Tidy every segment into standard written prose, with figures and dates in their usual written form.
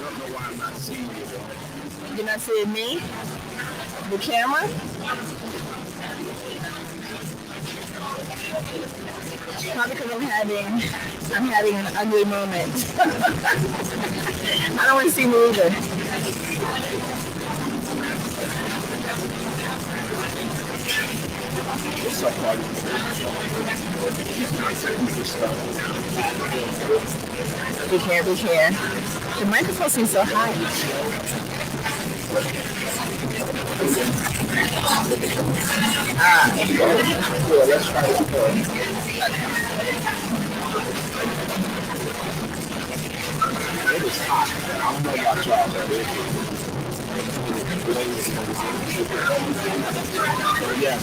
don't know why I'm not seeing you though. You're not seeing me? The camera? Probably because I'm having an ugly moment. I don't want to see me either. What's up, party? Be here. The microphone seems so high. Yeah, let's try it. It is hot. I don't know about y'all, but yes.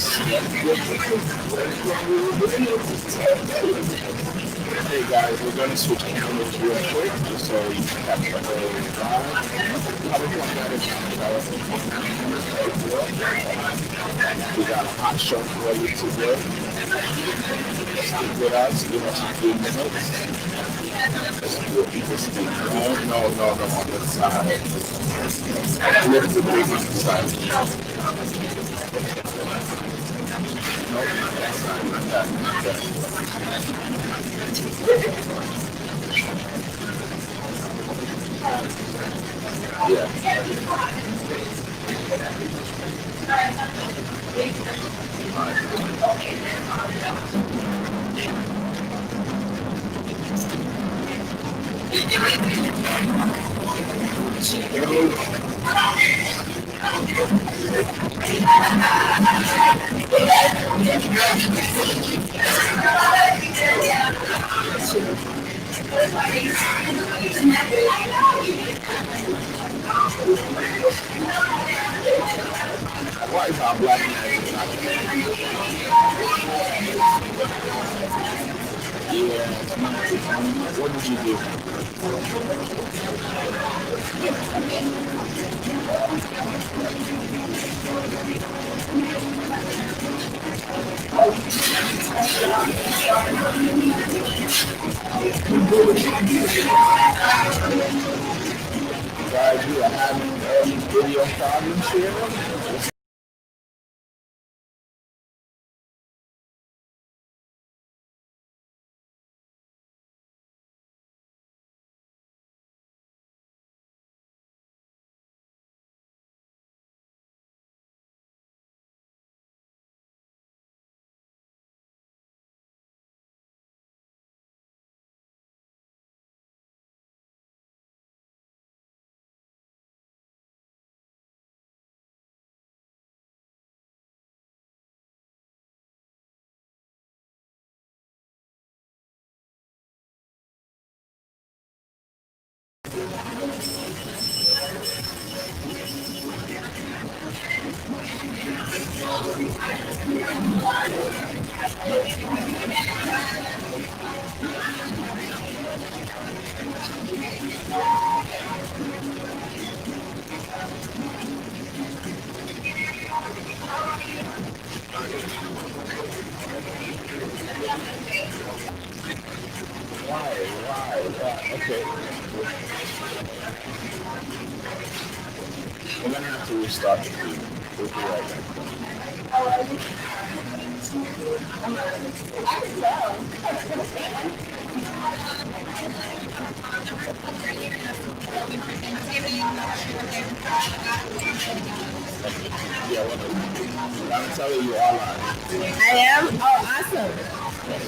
Hey guys, we're going to switch cameras real quick, just so you can catch the whole vibe. We got a hot show ready to go. Stick with us, give us a few minutes. Let's do this thing. No, on the side. Lift the big on the side. Nope, that side, not that. Yeah. Why is our black man not there? Yeah. What did you do? Guys, we are having video problems here. Why? Okay. We're gonna have to restart the feed. We'll be right back. Yeah, Donnatella, you are live. I am? Oh, awesome.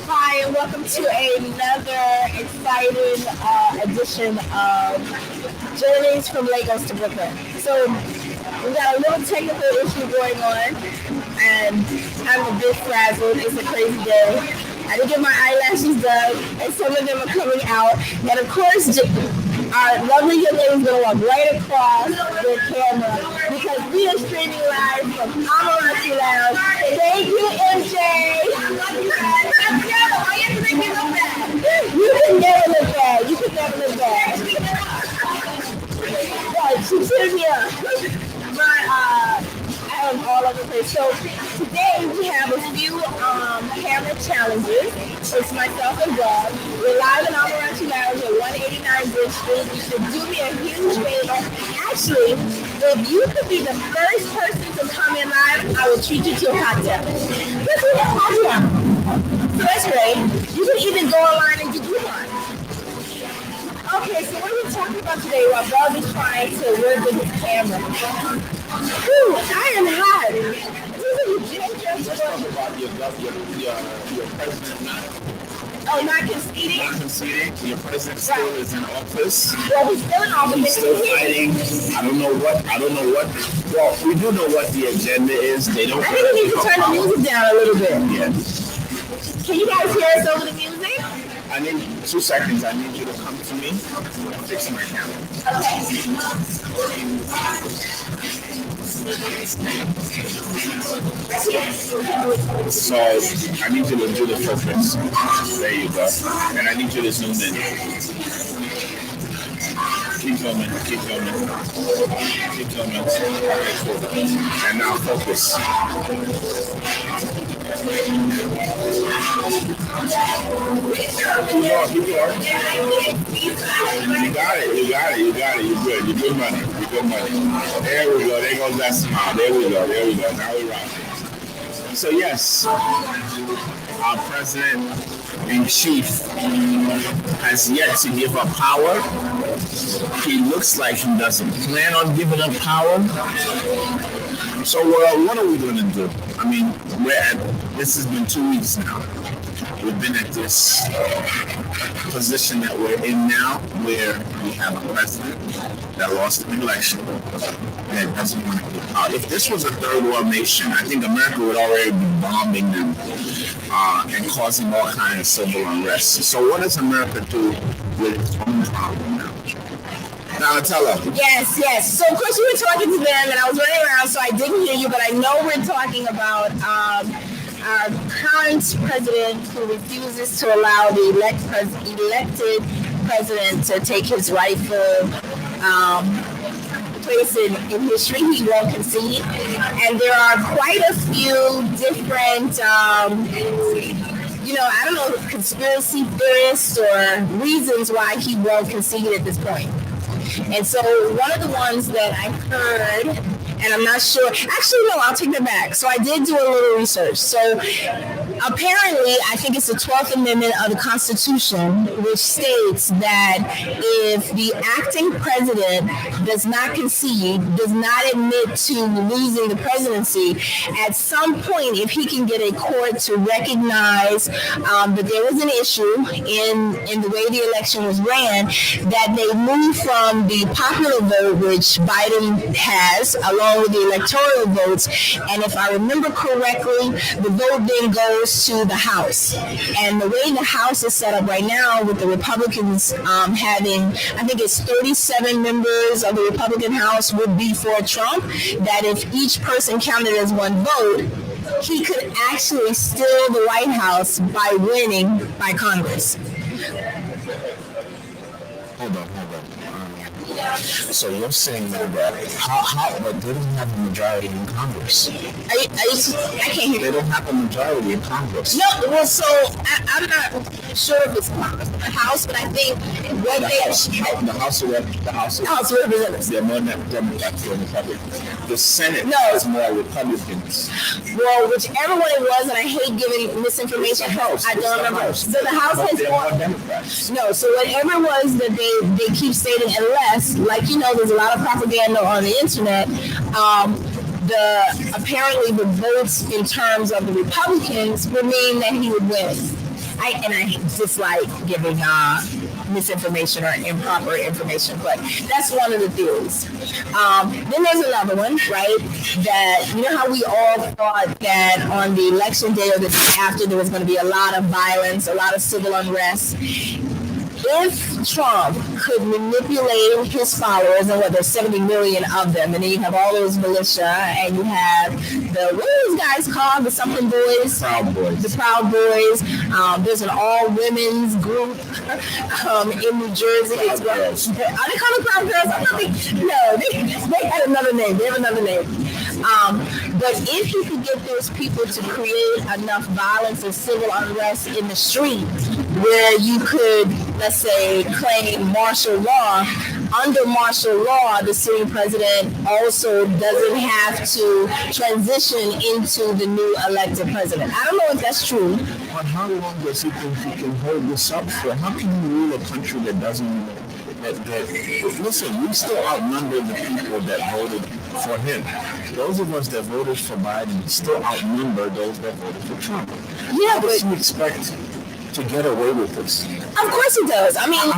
Hi, and welcome to another exciting edition of Journeys from Lagos to Brooklyn. So we got a little technical issue going on, and I'm a bit frazzled. It's a crazy day. I didn't get my eyelashes done, and some of them are coming out. And of course, our lovely young lady is going to walk right across the camera because we are streaming live from Amarachi Lounge. Thank you, MJ. You can never look bad. Right, she should be I am all over the place. So today we have a few hair camera challenges. It's myself and Bob. We're live in Amarachi Lounge at 189 Bridge Street. You should do me a huge favor. Actually, if you could be the first person to come in live, I will treat you to a cocktail. Let's do a cocktail. So that's great. You can even go online and do one. Okay, so what are we talking about today? While Bob is trying to work with his camera. Ooh, I am hot. Let's talk about your president not conceding? not conceding. Your president still is in office. Well, he's still in office. He's still fighting. I don't know what. Well, we do know what the agenda is. They don't. I think we need to turn the music down a little bit. Yeah. Can you guys hear us over the music? I need 2 seconds. I need you to come to me. I'm fixing my camera. So I need you to do the focus. There you go. And I need you to zoom in. Keep filming. Keep filming. Keep filming. Okay, cool. And now focus. Keep going. You got it. You're good. You're good money. There we go. There goes that smile. There we go. Now we're rocking. So yes, our president-in-chief has yet to give up power. He looks like he doesn't plan on giving up power. So what are we going to do? I mean, this has been 2 weeks now. We've been at this position that we're in now, where we have a president that lost an election and doesn't want to get out. If this was a third world nation, I think America would already be bombing them and causing all kinds of civil unrest. So what does America do with its own problem now? Donnatella. Yes. So of course you were talking to them, and I was running around, so I didn't hear you. But I know we're talking about our current president who refuses to allow the elected president to take his rightful place in history. He won't concede, and there are quite a few different. I don't know, conspiracy theorists or reasons why he won't concede at this point. And so one of the ones that I heard, and I'm not sure, actually no, I'll take that back. So I did do a little research. So apparently, I think it's the 12th Amendment of the Constitution, which states that if the acting president does not concede, does not admit to losing the presidency, at some point, if he can get a court to recognize that there was an issue in the way the election was ran, that they move from the popular vote, which Biden has, along with the electoral votes, and if I remember correctly, the vote then goes to the House. And the way the House is set up right now, with the Republicans having, I think it's 37 members of the Republican House would be for Trump, that if each person counted as one vote, he could actually steal the White House by winning by Congress. Hold on. So you're saying that how but they don't have a majority in Congress. I can't hear. They don't have a majority in Congress. No, well, so I'm not sure if it's the House, but I think what the House of Representatives. They're more Democrats than Republicans. The Senate is more Republicans. Well, whichever one it was, and I hate giving misinformation. I don't remember. So the House has more Democrats. No, so whatever it was that they keep stating, unless, like there's a lot of propaganda on the internet. Apparently the votes in terms of the Republicans would mean that he would win. I dislike giving misinformation or improper information, but that's one of the theories. Then there's another one, right? That how we all thought that on the election day or the day after there was going to be a lot of violence, a lot of civil unrest. If Trump could manipulate his followers, and there's 70 million of them, and then you have all those militia, and you have what are those guys called? The something boys? Proud Boys. The Proud Boys. There's an all-women's group in New Jersey. Are they called the Proud Girls? No, they had another name. They have another name. But if he could get those people to create enough violence and civil unrest in the street where you could, let's say, claim martial law, under martial law, the sitting president also doesn't have to transition into the new elected president. I don't know if that's true. But how long does he think he can hold this up for? How can you rule a country that doesn't... Listen, we still outnumber the people that voted for him. Those of us that voted for Biden still outnumber those that voted for Trump. Yeah, how does he expect to get away with this? Of course he does. I mean,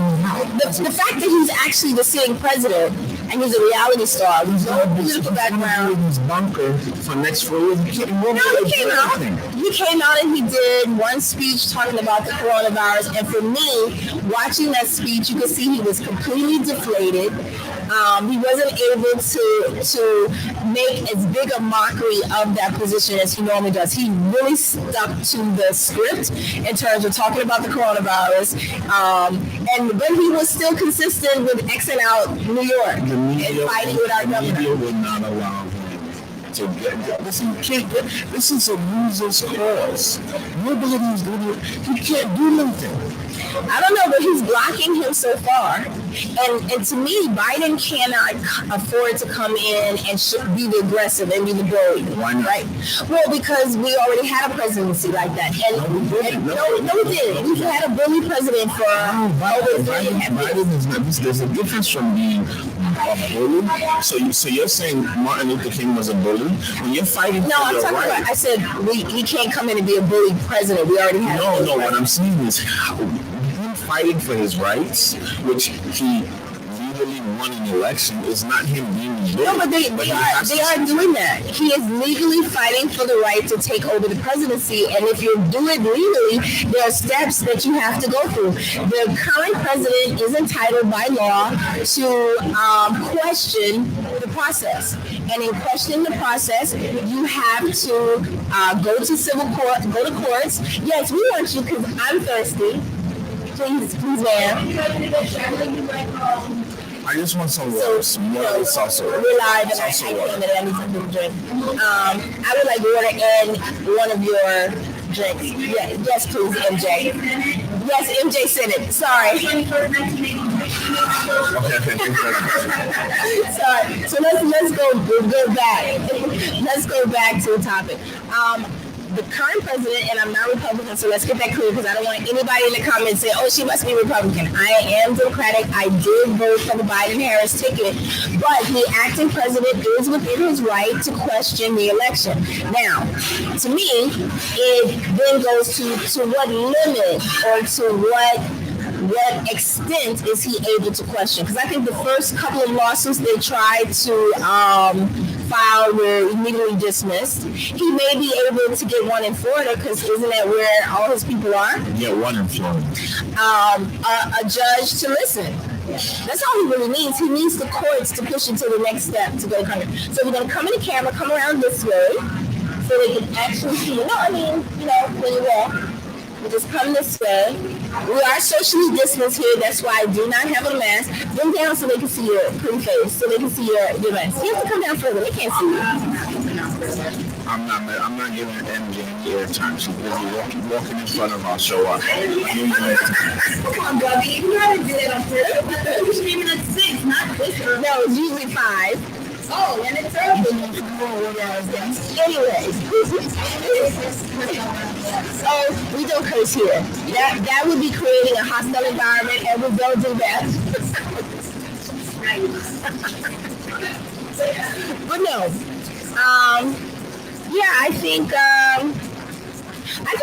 the fact that he's actually the sitting president and he's a reality star with no political background. He's bunker for next 4 years. He came out. He came out and he did one speech talking about the coronavirus. And for me, watching that speech, you could see he was completely deflated. He wasn't able to make as big a mockery of that position as he normally does. He really stuck to the script in terms of talking about the coronavirus. But he was still consistent with Xing out New York and fighting with our government. The media would not allow him to get. Listen, this is a loser's cause. Nobody's going to. He can't do nothing. I don't know, but he's blocking him so far. And to me, Biden cannot afford to come in and be the aggressive and be the bully. Why not? Right? Well, because we already had a presidency like that. No, we didn't. We've had a bully president for over 3 Biden is not. There's a difference from being a bully. So you're saying Martin Luther King was a bully? When you're fighting for your right. I said he can't come in and be a bully president. We already had. No. What I'm saying is fighting for his rights, which he legally won an election, is not him being bullied. No, but they are doing that. He is legally fighting for the right to take over the presidency, and if you do it legally, there are steps that you have to go through. The current president is entitled by law to question the process, and in questioning the process, you have to go to civil court, go to courts. Yes, we want you because I'm thirsty. Please, ma'am. I just want some water. Some water with salsa. We're live and I came in and I need something to drink. I would like water and one of your drinks. Yeah, yes, please, MJ. Yes, MJ said it. Sorry. Sorry. So let's go back. Let's go back to the topic. The current president, and I'm not Republican, so let's get that clear because I don't want anybody in the comments say, oh, she must be Republican. I am Democratic. I did vote for the Biden-Harris ticket, but the acting president is within his right to question the election. Now, to me, it then goes to what limit or to what extent is he able to question? Because I think the first couple of lawsuits they tried to file were immediately dismissed. He may be able to get one in Florida because isn't that where all his people are? Yeah, one in Florida. A judge to listen. That's all he really needs. He needs the courts to push him to the next step to go to Congress. So we're going to come in the camera, come around this way so they can actually see. No, I mean, when you walk. We just come this way. We are socially distanced here. That's why I do not have a mask. Bring down so they can see your pretty face, so they can see your mask. You have to come down further. They can't see you. I'm not giving MJ any airtime. She's busy walking in front of our show up. Come on, Bobby. You know how to do that on purpose. You should even at 6, not this. No, it's usually 5. Oh, and it's early. Anyways. So we don't curse here. That would be creating a hostile environment, and we don't do that. But no. I think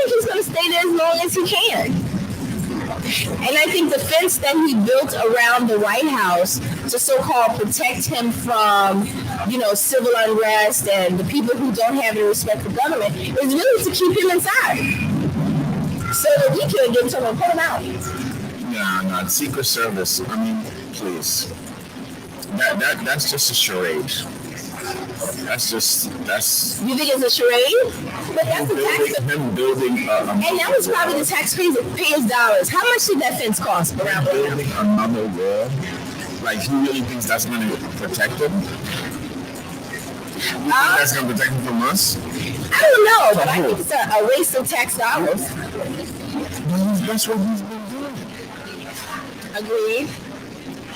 he's going to stay there as long as he can. And I think the fence that he built around the White House to so-called protect him from, civil unrest and the people who don't have any respect for government is really to keep him inside. So that we can get someone put him out. No, Secret Service. I mean, please. That's just a charade. That's. You think it's a charade? But that's the tax. Him building. And that was probably the taxpayers' dollars. How much did that fence cost around building another wall? Like he really thinks that's going to protect him? think that's going to protect him from us? I don't know, but I think it's a waste of tax dollars. That's what he's been doing. Agreed.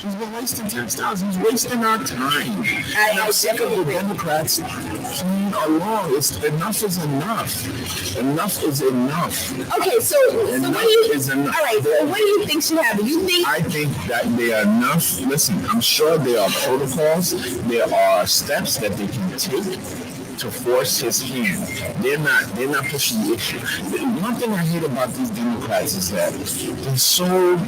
He's been wasting tax dollars. He's wasting our time. And I'm sick of the Democrats playing along. Enough is enough. Enough is enough. Okay, so what do you? All right, so what do you think should happen? I think that there are enough. Listen, I'm sure there are protocols. There are steps that they can take to force his hand. They're not pushing the issue. One thing I hate about these Democrats is that they're so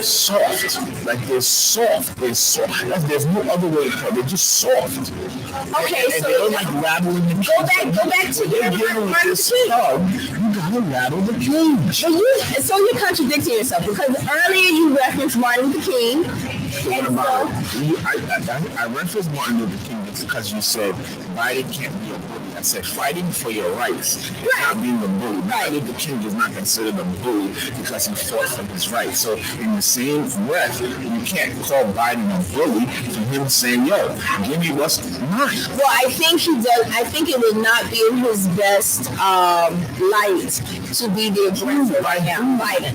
soft. Like they're soft. There's no other way to put it. They're just soft. Okay, and they don't like rattling the cage. Go back to your dealing with this stuff. You gotta rattle the cage. So you're contradicting yourself because earlier you referenced Martin Luther King. What about it? I referenced Martin Luther King because you said Biden can't be a bully. I said fighting for your rights, not being a bully. Martin Luther King is not considered a bully because he fought for his rights. So in the same breath, you can't call Biden a bully for him saying, "Yo, give me what's mine." Well, I think he does. I think it would not be in his best light to be the aggressor right now, Biden.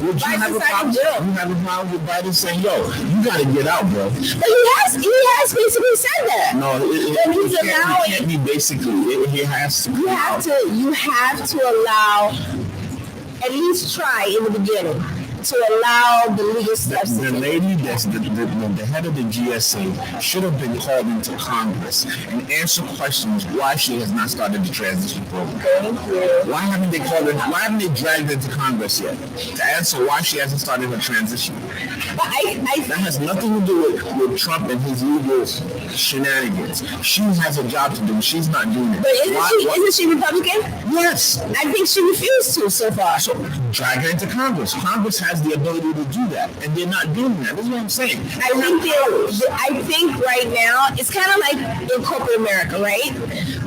Would you have a problem with Biden saying, "Yo, you got to get out, bro"? But he has basically said that. No, it can't be basically. He has to. You have to allow, at least try in the beginning, to allow the legal steps. The lady that's the head of the GSA should have been called into Congress and answer questions why she has not started the transition program. Thank you. Why haven't they called her? Why haven't they dragged her to Congress yet to answer why she hasn't started her transition? But that has nothing to do with Trump and his legal shenanigans. She has a job to do. She's not doing it. But isn't she Republican? Yes. I think she refused to so far. So drag her into Congress. Congress has the ability to do that, and they're not doing that. That's what I'm saying. I think right now it's kind of like in corporate America, right?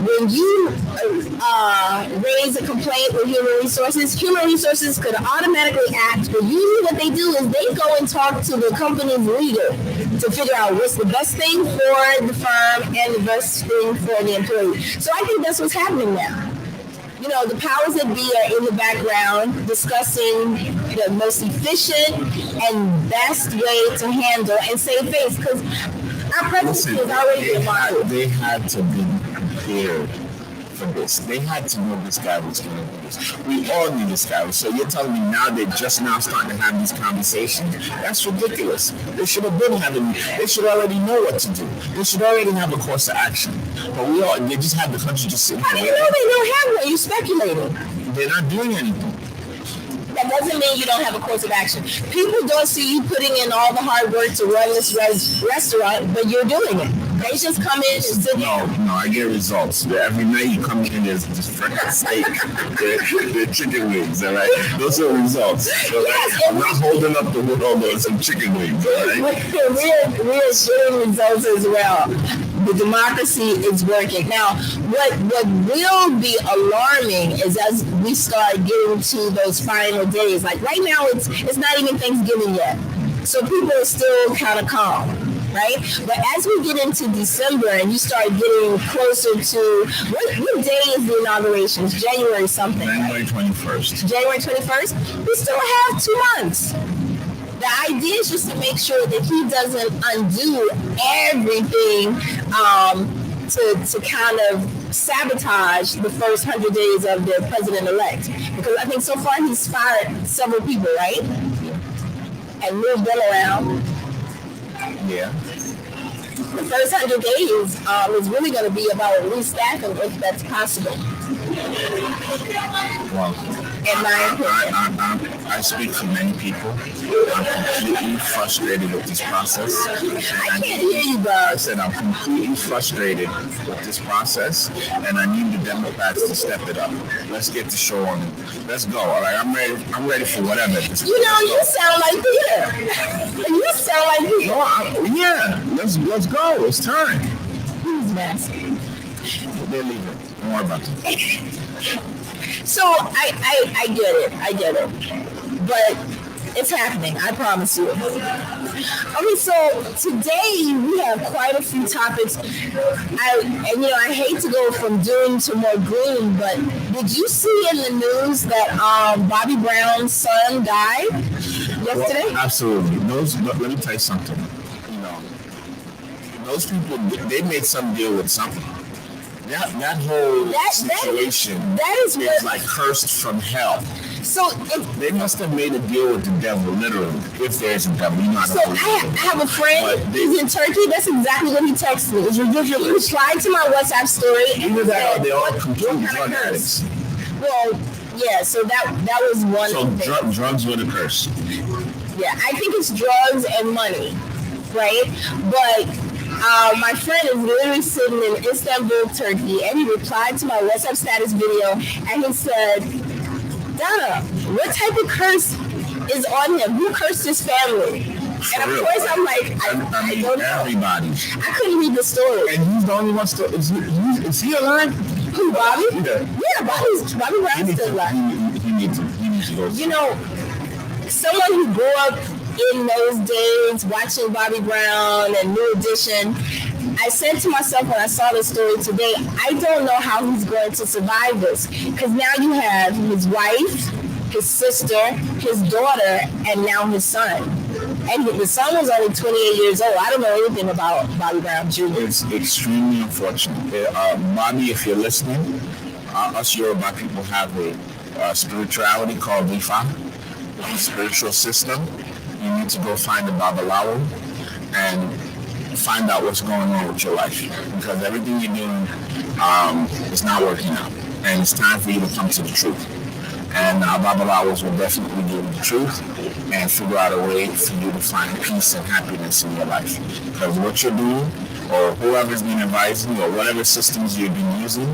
When you raise a complaint with human resources could automatically act, but usually what they do is they go and talk to the company's leader to figure out what's the best thing for the firm and the best thing for the employee. So I think that's what's happening now. You know, the powers that be are in the background discussing the most efficient and best way to handle and save face, because our presidency is already they had to be prepared for this. They had to know this guy was going to do this. We all knew this guy. So you're telling me now they're just now starting to have these conversations? That's ridiculous. They should have been having. They should already know what to do. They should already have a course of action. But they just have the country just sitting there. How do you know they don't have one? You speculating. They're not doing anything. That doesn't mean you don't have a course of action. People don't see you putting in all the hard work to run this restaurant, but you're doing it. They just come in and sit No, I get results. Every night you come in, there's just freaking steak. They're chicken wings, all right? Those are results. So yes, I'm not holding up the wood over some chicken wings, all right? We're getting results as well. The democracy is working. Now, what will be alarming is as we start getting to those final days. Like right now, it's not even Thanksgiving yet, so people are still kind of calm, right? But as we get into December and you start getting closer to what day is the inauguration? It's January something. January 21st. January 21st. We still have 2 months. The idea is just to make sure that he doesn't undo everything to kind of sabotage the first 100 days of the president-elect. Because I think so far he's fired several people, right? And moved them around. Yeah. The first 100 days is really going to be about restaffing if that's possible. Well, in my opinion. I speak for many people. I'm completely frustrated with this process. I can't hear you, bro. I said I'm completely frustrated with this process, and I need the Democrats to step it up. Let's get the show on. Let's go. All right, I'm ready for whatever. You sound like Peter. You sound like Peter. No, yeah. Let's go. It's time. He's nasty. They're leaving. Don't worry about it. So I get it. But It's happening, I promise you. Okay, so today we have quite a few topics. I hate to go from doom to more gloom, but did you see in the news that Bobby Brown's son died yesterday? Well, absolutely. Let me tell you something. Those people, they made some deal with something. That whole situation is like cursed from hell. So they must have made a deal with the devil, literally, if there's a devil. I have a friend who's in Turkey. That's exactly what he texted me. It's ridiculous. He replied to my WhatsApp story. Either that or they're all complete drug addicts. Well, yeah, so that was one thing. So drugs were the curse. Yeah, I think it's drugs and money, right? But my friend is literally sitting in Istanbul, Turkey, and he replied to my WhatsApp status video, and he said, Donna, what type of curse is on him? Who cursed his family? And of course, I'm like, I don't know. Everybody. I couldn't read the story. And he's the only one still. Is he alive? Who, Bobby? Yeah, Bobby Brown's still alive. He needs to go. Someone who grew up in those days watching Bobby Brown and New Edition, I said to myself when I saw this story today, I don't know how he's going to survive this. Because now you have his wife, his sister, his daughter, and now his son. And the son was only 28 years old. I don't know anything about Bobby Brown Jr. It's extremely unfortunate. Bobby, if you're listening, us Yoruba people have a spirituality called Ifa, a spiritual system. You need to go find a Babalawo and find out what's going on with your life, because everything you're doing is not working out, and it's time for you to come to the truth. And our Babalawos will definitely give you the truth and figure out a way for you to find peace and happiness in your life, because what you're doing, or whoever's been advising you, or whatever systems you've been using,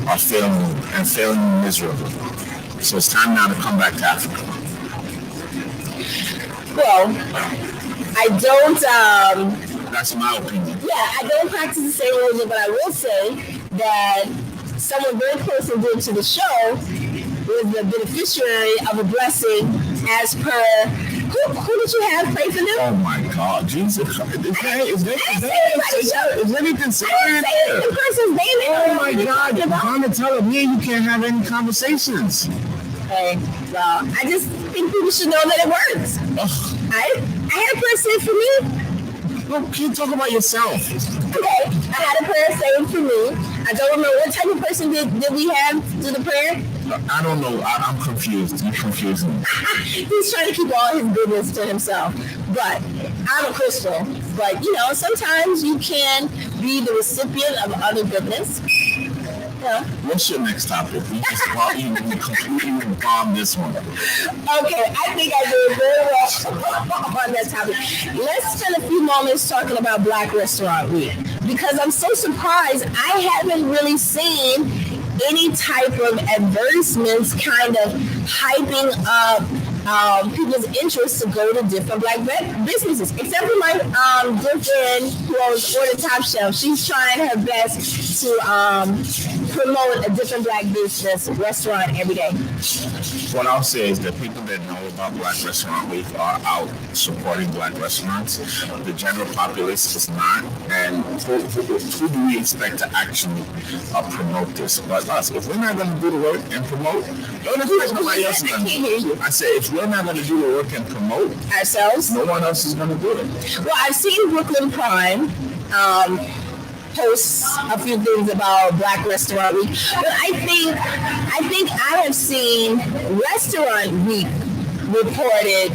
are failing you and failing you miserably. So it's time now to come back to Africa. Well, I don't. That's my opinion. Yeah, I don't practice the same religion, but I will say that someone very close and dear to the show was the beneficiary of a blessing as per. Who did you have pray for them? Oh my God, Jesus! Is anything serious? The person's name. Oh my God, Donnatella, me and you can't have any conversations. Okay, well, I just think people should know that it works. I had a prayer said for me. Well, can you talk about yourself? Okay, I had a prayer saved for me. I don't remember what type of person did we have do the prayer? I don't know. I'm confused. You're confusing me. He's trying to keep all his business to himself. But I'm a Christian. But, sometimes you can be the recipient of other goodness. Yeah. What's your next topic? You completely bombed this one. Okay, I think I did very well on that topic. Let's spend a few moments talking about Black Restaurant Week, because I'm so surprised I haven't really seen any type of advertisements kind of hyping up people's interest to go to different Black businesses, except for my dear friend who owns Order Top Shelf. She's trying her best to promote a different Black business restaurant every day. What I'll say is that people that know about Black Restaurant Week are out supporting Black restaurants. The general populace is not. And who do we expect to actually promote this? But us. If we're not going to do the work and promote, don't expect nobody else is going to do it. I said, if we're not going to do the work and promote ourselves, no one else is going to do it. Well, I've seen Brooklyn Prime posts a few things about Black Restaurant Week, but I think I have seen Restaurant Week reported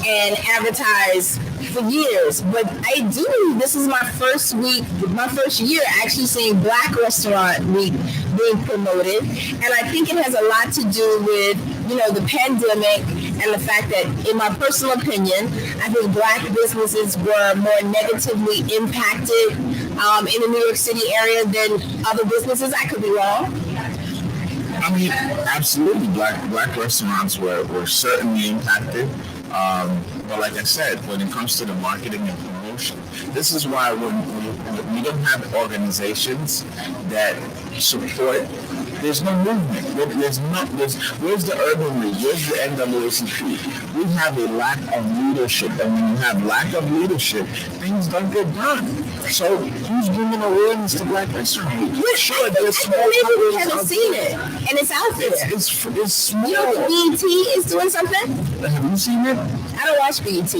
and advertised for years, but I do believe this is my first year actually seeing Black Restaurant Week being promoted, and I think it has a lot to do with the pandemic and the fact that, in my personal opinion, I think Black businesses were more negatively impacted in the New York City area than other businesses. I could be wrong. I mean, absolutely, black restaurants were certainly impacted. But like I said, when it comes to the marketing and promotion, this is why we don't have organizations that support There's no movement. Where's the urban league? Where's the NAACP? We have a lack of leadership, and when you have lack of leadership, things don't get done. So who's bringing awareness to Black Restaurant Week? We're sure there's small. Maybe we haven't seen it, and it's out there. It's small. You know, BET is doing something. Have you seen it? I don't watch BET.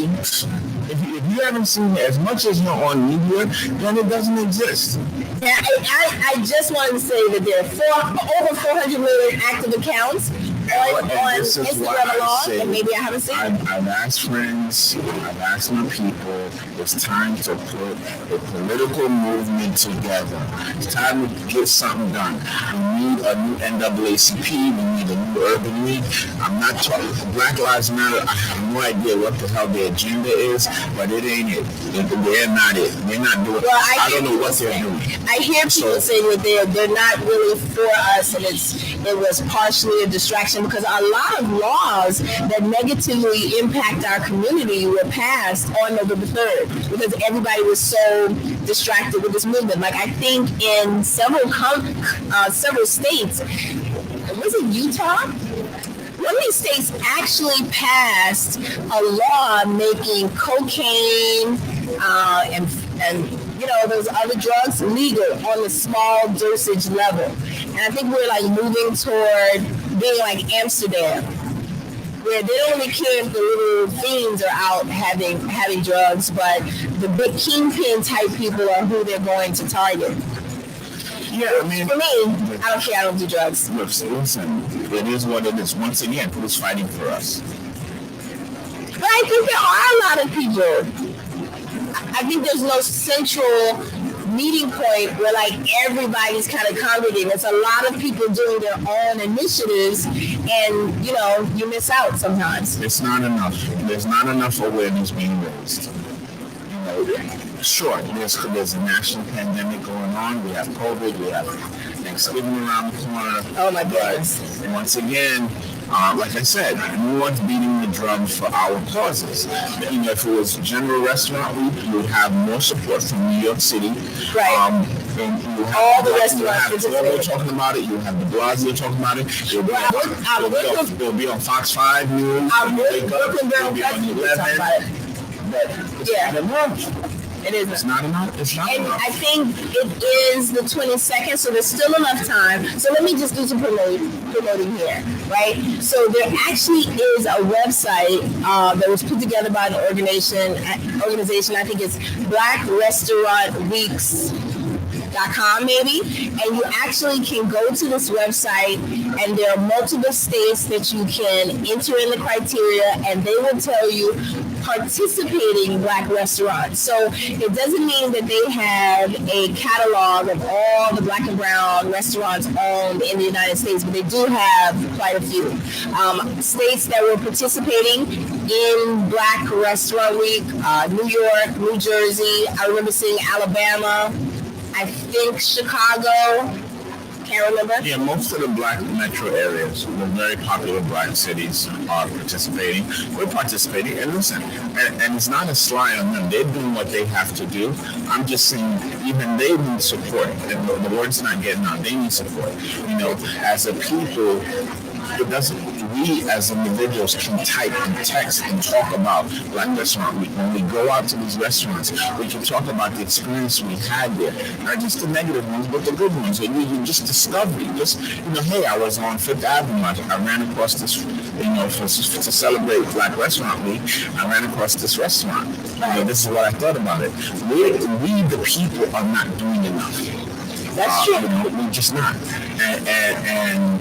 If you haven't seen it, as much as you're on media, then it doesn't exist. Yeah, I just wanted to say that there are over 400 million active accounts on Instagram alone, and maybe I haven't seen it. I've asked friends, I've asked my people, it's time to put a political movement together. It's time to get something done. We need a new NAACP, we need a new urban league. I'm not talking, Black Lives Matter, I have no idea what the hell their agenda is, but it ain't it. They're not it. They're not doing it. Well, I don't know what they're doing. I hear people saying that they're not really for us, and it was partially a distraction because a lot of laws that negatively impact our community were passed on November 3rd because everybody was so distracted with this movement. Like I think in several states, was it Utah? One of these states actually passed a law making cocaine and you know, those other drugs legal on the small dosage level. And I think we're like moving toward being like Amsterdam, where they don't really care if the little fiends are out having drugs, but the big kingpin type people are who they're going to target. Yeah, I mean, for me, I don't care. I don't do drugs. Listen, it is what it is. Once again, who's fighting for us? But I think there are a lot of people. I think there's no central meeting point where like everybody's kind of congregating. There's a lot of people doing their own initiatives, and you know, you miss out sometimes. It's not enough. There's not enough awareness being raised. You know, sure, there's a national pandemic going on. We have COVID. We have Thanksgiving around the corner. Oh my goodness! But once again, like I said, no one's beating the drum for our causes. You know, if it was General Restaurant Week, you would have more support from New York City. Right. And you have all the restaurants. You have talking about it. You have the Blasio talking about it. It'll be on Fox 5 News. It'll be on 11. But yeah. It isn't. It's not enough. It's not enough. I think it is the 22nd, so there's still enough time. So let me just do some promoting here, right? So there actually is a website that was put together by an organization. I think it's Black Restaurant Weeks. .com maybe, and you actually can go to this website, and there are multiple states that you can enter in the criteria, and they will tell you participating Black restaurants. So it doesn't mean that they have a catalog of all the Black and brown restaurants owned in the United States, but they do have quite a few. States that were participating in Black Restaurant Week, New York, New Jersey, I remember seeing Alabama, I think Chicago, can't remember. Yeah, most of the Black metro areas, the very popular Black cities, are participating. We're participating, and listen, and it's not a sly on them. They're doing what they have to do. I'm just saying, even they need support. And the word's not getting out. They need support. You know, as a people, we as individuals can type and text and talk about Black Restaurant Week. When we go out to these restaurants, we can talk about the experience we had there. Not just the negative ones, but the good ones. And you just discovery. Just, you know, hey, I was on Fifth Avenue. I ran across this, you know, to celebrate Black Restaurant Week, I ran across this restaurant. You know, this is what I thought about it. We the people, are not doing enough. That's true. You know, we're just not. And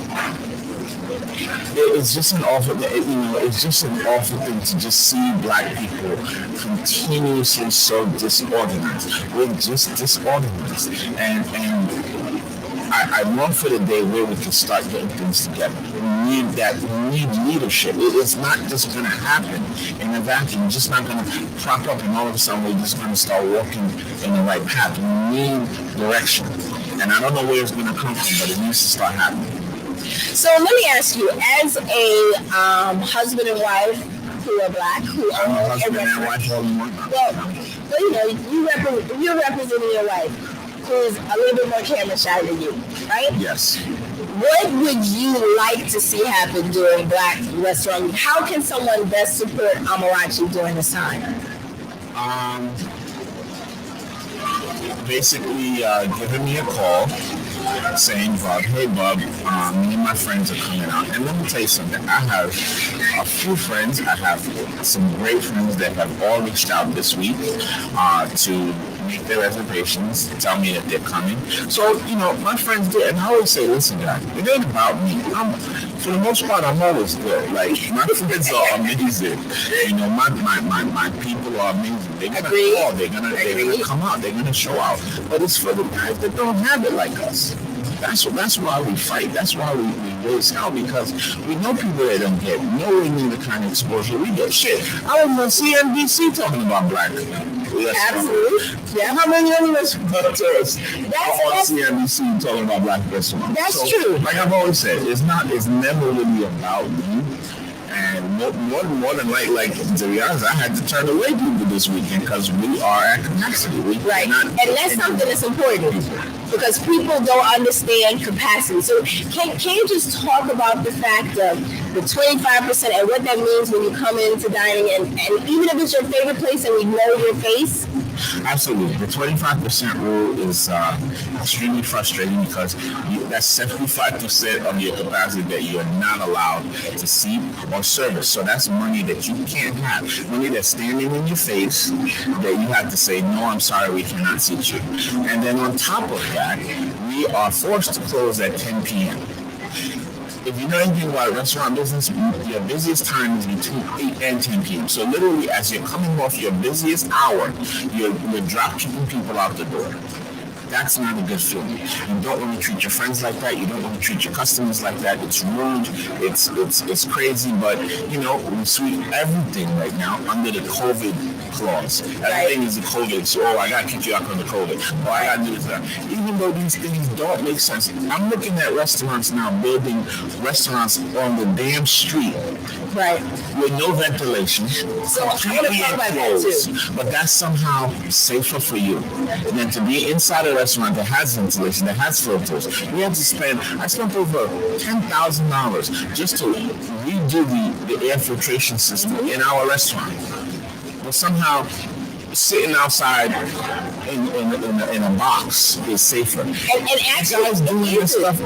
it's just an awful, it's just an awful thing to just see Black people continuously so disorganized. We're just disorganized, and I long for the day where we can start getting things together. We need leadership. It's not just going to happen in a vacuum. It's just not going to prop up and all of a sudden we're just going to start walking in the right path. We need direction, and I don't know where it's going to come from, but it needs to start happening. So let me ask you, as a husband and wife who are Black, who I'm own a husband and wife all in one. well, you know, you're representing your wife, who's a little bit more camera shy than you, right? Yes. What would you like to see happen during Black Restaurant Week? How can someone best support Amarachi during this time? Basically, giving me a call saying, Bob, hey Bob, me and my friends are coming out. And let me tell you something. I have a few friends. I have some great friends that have all reached out this week to make their reservations, tell me that they're coming. So, my friends did. And I always say, listen, guys, it ain't about me. For the most part, I'm always good. Like, my friends are amazing. My people are amazing. They're going to call. They're gonna come out. They're going to show out. But it's for the guys that don't have it like us. That's why we fight. That's why we raise hell, because we know people that don't get nowhere near the kind of exposure we get. Shit, I was on CNBC talking about Black people. Absolutely. Yeah. How many of us tourists are on CNBC talking about Black restaurants? That's true. Like I've always said, it's never really about me. And more than like to be honest, I had to turn away people this weekend because we are at capacity. Right, and that's something that's important because people don't understand capacity. So can you just talk about the fact of the 25% and what that means when you come into dining, and even if it's your favorite place and we know your face? Absolutely. The 25% rule is extremely frustrating because that's 75% of your capacity that you're not allowed to seat or service. So that's money that you can't have. Money that's standing in your face that you have to say, no, I'm sorry, we cannot seat you. And then on top of that, we are forced to close at 10 p.m. If you know anything about restaurant business, your busiest time is between 8 and 10 p.m. So literally, as you're coming off your busiest hour, you're drop-kicking people out the door. That's not a good feeling. You don't want to treat your friends like that. You don't want to treat your customers like that. It's rude. It's crazy. But, we sweep everything right now under the COVID clause. Everything is the COVID. So, I got to kick you out on the COVID. I got to do this. Even though these things don't make sense. I'm looking at restaurants now, building restaurants on the damn street. Right. With no ventilation. So I want to talk about that too. But that's somehow safer for you than to be inside a restaurant that has ventilation, that has filters. I spent over $10,000 just to redo the air filtration system in our restaurant. But somehow sitting outside in a box is safer. And actually, guys doing this stuff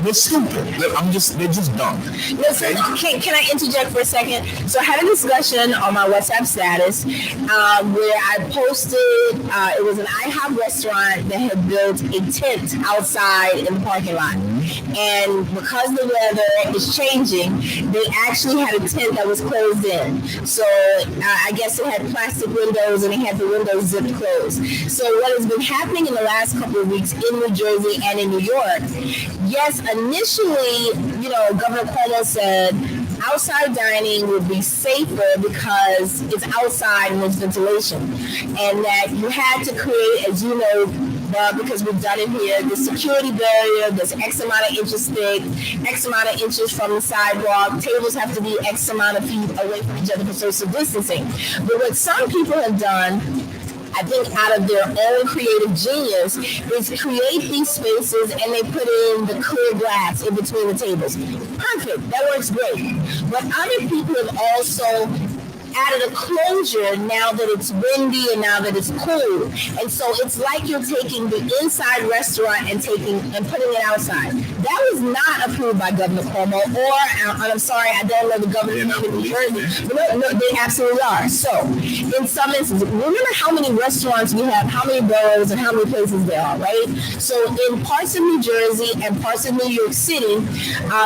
they're stupid. They're just dumb. Listen, can I interject for a second? So I had a discussion on my WhatsApp status where I posted, it was an IHOP restaurant that had built a tent outside in the parking lot. And because the weather is changing, they actually had a tent that was closed in. So I guess it had plastic windows and it had the windows zipped closed. So what has been happening in the last couple of weeks in New Jersey and in New York, yes, initially, Governor Cuomo said outside dining would be safer because it's outside and there's ventilation. And that you had to create, as you know, because we've done it here, the security barrier, there's X amount of inches thick, X amount of inches from the sidewalk, tables have to be X amount of feet away from each other for social distancing. But what some people have done, I think out of their own creative genius, is create these spaces and they put in the clear glass in between the tables. Perfect, that works great. But other people have also added a closure now that it's windy and now that it's cool. And so it's like you're taking the inside restaurant and putting it outside. That was not approved by Governor Cuomo, or I'm sorry, I don't know the governor's name in New Jersey. No, they absolutely are. So in some instances, remember how many restaurants we have, how many boroughs and how many places there are, right? So in parts of New Jersey and parts of New York City,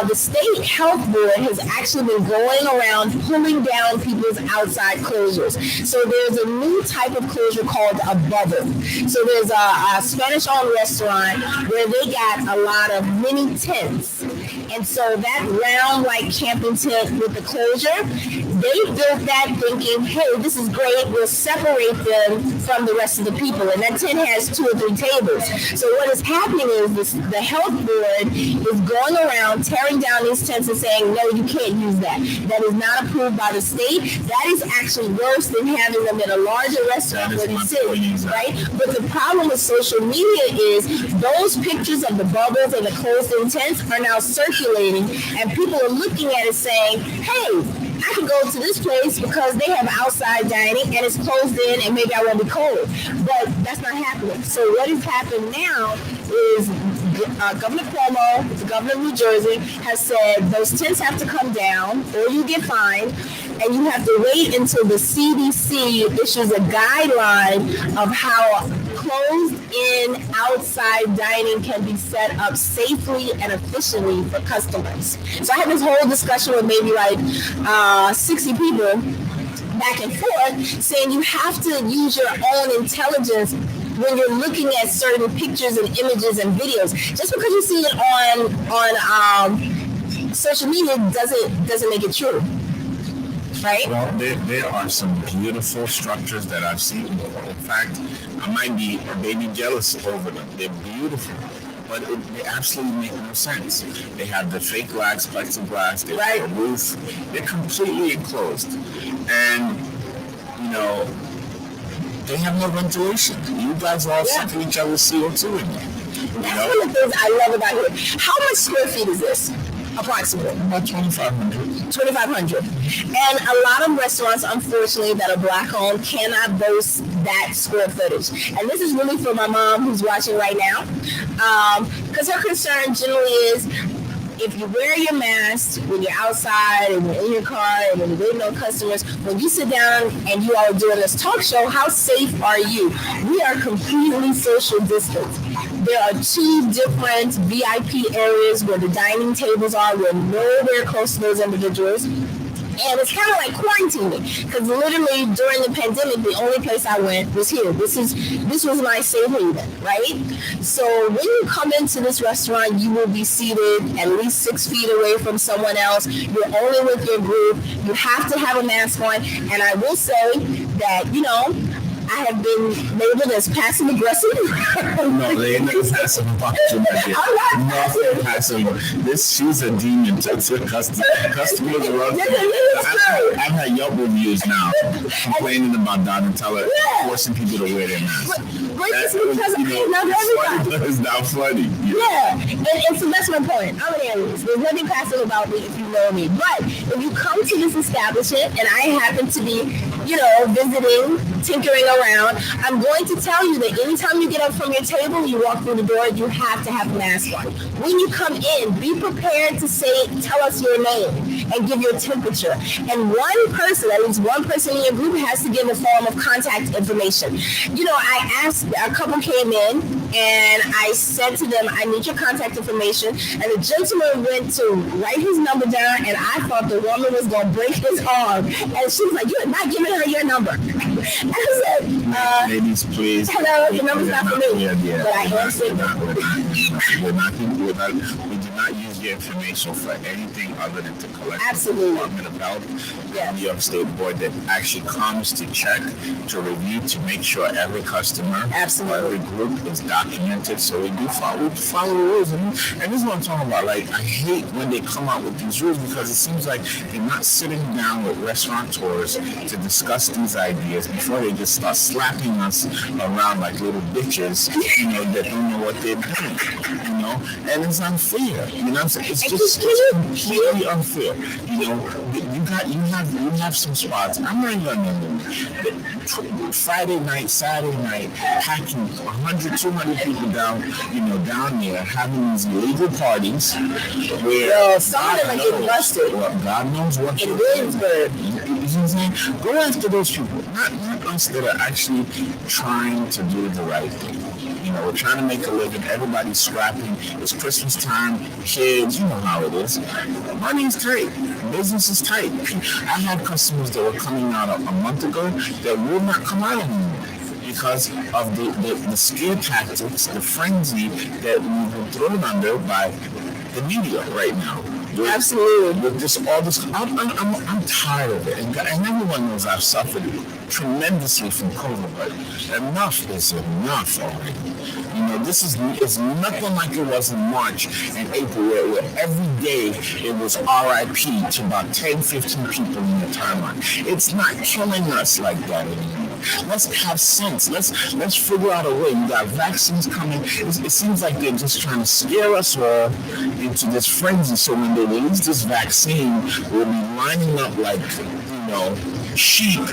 the state health board has actually been going around pulling down people's outside closures. So there's a new type of closure called a bubble. So there's a Spanish-owned restaurant where they got a lot of mini tents, And so that round like camping tent with the closure, they built that thinking, hey, this is great, we'll separate them from the rest of the people. And that tent has 2 or 3 tables. So what is happening is the health board is going around tearing down these tents and saying, no, you can't use that. That is not approved by the state. That is actually worse than having them in a larger restaurant where they sit, right? But the problem with social media is those pictures of the bubbles and the closed-in tents are now circulating, and people are looking at it saying, hey, I can go to this place because they have outside dining and it's closed in and maybe I won't be cold. But that's not happening. So what has happened now is Governor Cuomo, the governor of New Jersey, has said those tents have to come down or you get fined, and you have to wait until the CDC issues a guideline of how closed-in outside dining can be set up safely and efficiently for customers. So I had this whole discussion with maybe like 60 people back and forth saying you have to use your own intelligence when you're looking at certain pictures and images and videos. Just because you see it on social media doesn't make it true. Right? Well, there are some beautiful structures that I've seen. In fact, I might be baby jealous over them. They're beautiful, but they absolutely make no sense. They have the fake glass, plexiglass, they have a roof. They're completely enclosed. And, they have no ventilation. You guys all sucking each other's CO2 in there. That's one of the things I love about here. How much square feet is this? Approximately. About 2,500. 2,500. And a lot of restaurants, unfortunately, that are Black-owned cannot boast that square footage. And this is really for my mom who's watching right now. Because her concern generally is, if you wear your mask when you're outside and you're in your car and when you're waiting on customers, when you sit down and you are doing this talk show, how safe are you? We are completely social distance. There are 2 different VIP areas where the dining tables are. We're nowhere close to those individuals. And it's kind of like quarantining, because literally during the pandemic, the only place I went was here. This was my safe haven, right? So when you come into this restaurant, you will be seated at least 6 feet away from someone else. You're only with your group. You have to have a mask on. And I will say that, I have been labeled as passive aggressive. No, they ain't passive aggressive. I'm not passive. She's a demon to customers. Customers love her. I've had Yelp reviews now complaining about Donnatella forcing people to wear their masks. But it's because I love everybody. It's not funny. Yeah. And so that's my point. I'm an Aries. There's nothing passive about me if you know me. But if you come to this establishment and I happen to be, visiting, tinkering around, I'm going to tell you that anytime you get up from your table, you walk through the door, you have to have a mask on. When you come in, be prepared to tell us your name and give your temperature. And at least one person in your group has to give a form of contact information. I asked, a couple came in and I said to them, I need your contact information. And the gentleman went to write his number down, and I thought the woman was going to break his arm. And she was like, you're not giving her your number. And I said, ladies, please. Hello, the number's not for me. But I answered. We do not use your information for anything other than to collect Absolutely. the Department of Health, New York State Board that actually comes to check, to review, to make sure every customer, every group is documented. So we do follow the rules. And this is what I'm talking about. Like, I hate when they come out with these rules, because it seems like they're not sitting down with restaurateurs to discuss these ideas before they just start slapping us around like little bitches, that don't know what they're doing, and it's unfair. I'm saying? It's just completely unfair. You have some spots. I'm not even Friday night, Saturday night, packing 100, 200 people down there, having these illegal parties where some of them are getting busted. God knows what in Williamsburg. You know what I'm saying? Go after those people, not us that are actually trying to do the right thing. We're trying to make a living. Everybody's scrapping. It's Christmas time. Kids, you know how it is. Money's tight. Business is tight. I had customers that were coming out a month ago that will not come out anymore because of the scare tactics, the frenzy that we've been thrown under by the media right now. Absolutely. With just all this, I'm tired of it, and everyone knows I've suffered tremendously from COVID, but enough is enough already. You know, this is it's nothing like it was in March and April, where every day it was RIP to about 10, 15 people in the timeline. It's not killing us like that anymore. Let's have sense. Let's figure out a way. You got vaccines coming. It seems like they're just trying to scare us all into this frenzy. So when they release this vaccine, we'll be lining up like, sheep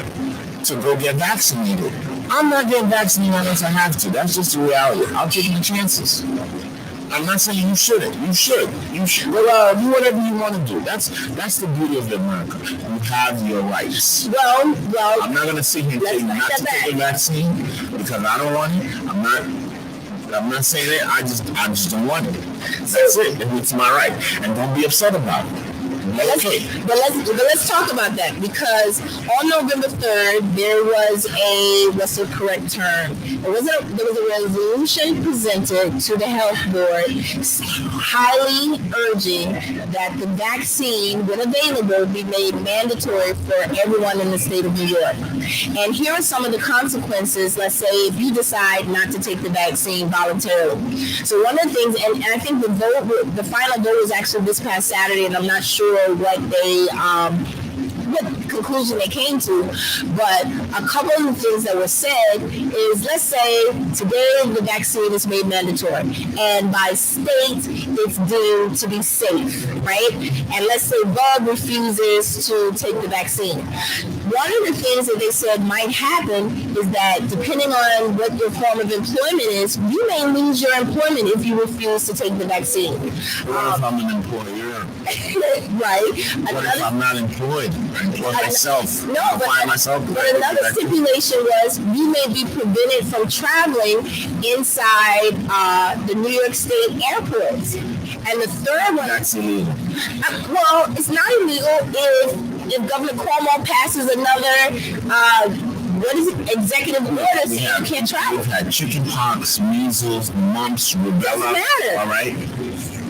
to go get vaccinated. I'm not getting vaccinated unless I have to. That's just the reality. I'll take my chances. I'm not saying you shouldn't. You should. Well, do whatever you want to do. That's the beauty of America. You have your rights. Well. I'm not gonna sit here and tell you not to take the vaccine because I don't want it. I'm not saying that. I just don't want it. That's it. It's my right, and don't be upset about it. But let's talk about that, because on November 3rd there was what's the correct term? There was a resolution presented to the health board highly urging that the vaccine, when available, be made mandatory for everyone in the state of New York. And here are some of the consequences, let's say, if you decide not to take the vaccine voluntarily. So one of the things, and I think the final vote was actually this past Saturday, and I'm not sure what conclusion they came to, but a couple of the things that were said is, let's say today the vaccine is made mandatory, and by state it's deemed to be safe, right? And let's say Bud refuses to take the vaccine. One of the things that they said might happen is that depending on what your form of employment is, you may lose your employment if you refuse to take the vaccine. What if I'm an employer? Right. What if I'm not employed? I employ myself. No, but another stipulation was you may be prevented from traveling inside the New York State airports. And the third one... That's illegal. Well, it's not illegal if Governor Cuomo passes another... executive order, so you can't travel. We've had chicken pox, measles, mumps, rubella. Doesn't matter. All right?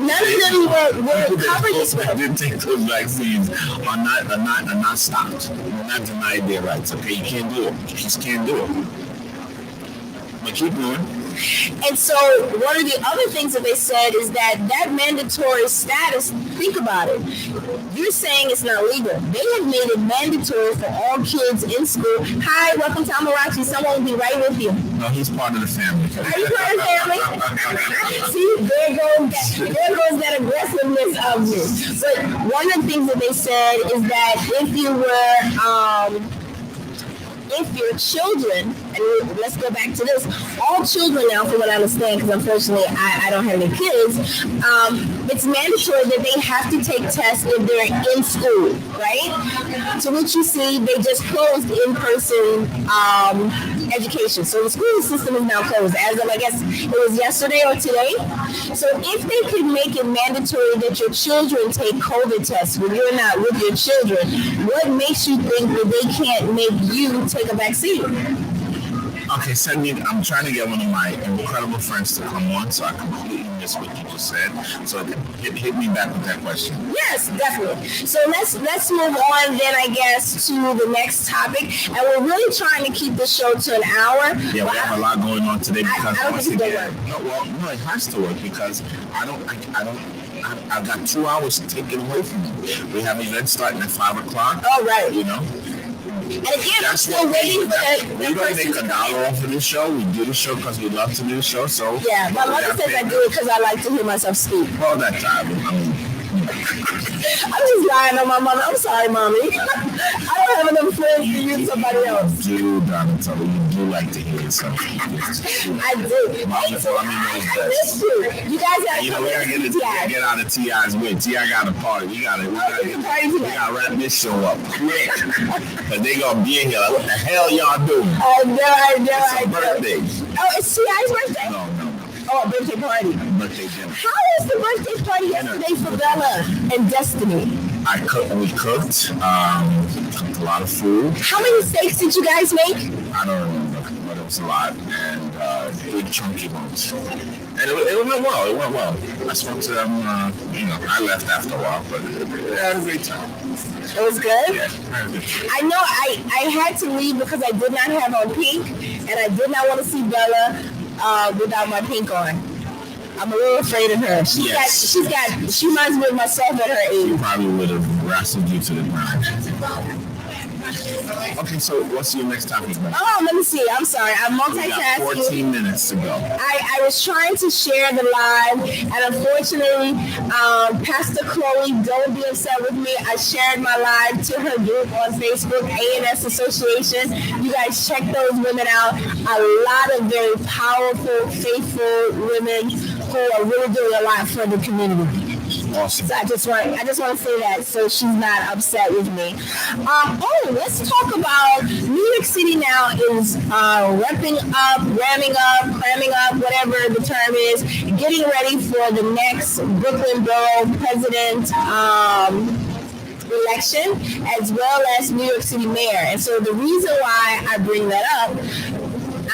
None of them were covered this way. Didn't take those vaccines are not stopped. We're not denied their rights. Okay, you can't do it. You just can't do it. But keep going. And so one of the other things that they said is that mandatory status, think about it. You're saying it's not legal. They have made it mandatory for all kids in school. Hi, welcome to Amarachi. Someone will be right with you. No, he's part of the family. Are you part of the family? See, there goes that aggressiveness of you. But one of the things that they said is that if your children, and let's go back to this, all children now, from what I understand, because unfortunately I don't have any kids, it's mandatory that they have to take tests if they're in school, right? To which you see, they just closed in-person education. So the school system is now closed as of, I guess, it was yesterday or today. So if they could make it mandatory that your children take COVID tests when you're not with your children, what makes you think that they can't make you take a vaccine? Okay, I'm trying to get one of my incredible friends to come on, so I completely missed what you just said. So hit me back with that question. Yes, definitely. So let's move on then, I guess, to the next topic. And we're really trying to keep the show to an hour. Yeah, we have a lot going on today because I don't think it's going to work. No, it has to work because I've got 2 hours taken away from me. We have events starting at 5 o'clock. Oh, right. You know. And again, I'm still waiting for that. We don't make $1 off of this show. We do the show because we love to do the show. So yeah, my mother says I do it because I like to hear myself speak. All that time. I'm just lying on my mother. I'm sorry, mommy. I don't have enough friends to use somebody else. You do, Donnatella. You do like to hear yourself. I do. Mommy knows I miss you. You guys have we gotta get out of T.I.'s way. T.I. got a party. We gotta wrap this show up quick. Because they gonna be in here like, what the hell y'all doing? I know. It's a birthday. Oh, it's T.I.'s birthday? No. Oh, a birthday party. Birthday dinner. How was the birthday party yesterday for Bella and Destiny? We cooked a lot of food. How many steaks did you guys make? I don't remember, but it carbs a lot and big chunky ones. And it went well. It went well. I spoke to them. I left after a while, but I had a great time. It was good? Yeah, I had a good time. I know I had to leave because I did not have on pink, and I did not want to see Bella without my pink on. I'm a little afraid of her. She reminds me of myself at her age. She probably would have wrestled you to the ground. Okay, so what's your next topic? Oh, let me see. I'm sorry. I'm multitasking. We got 14 minutes to go. I was trying to share the live, and unfortunately, Pastor Chloe, don't be upset with me. I shared my live to her group on Facebook, A&S Association. You guys check those women out. A lot of very powerful, faithful women who are really doing a lot for the community. Awesome. So I just want to say that so she's not upset with me. Let's talk about New York City now is ramming up, cramming up, whatever the term is, getting ready for the next Brooklyn Borough president election, as well as New York City mayor. And so the reason why I bring that up,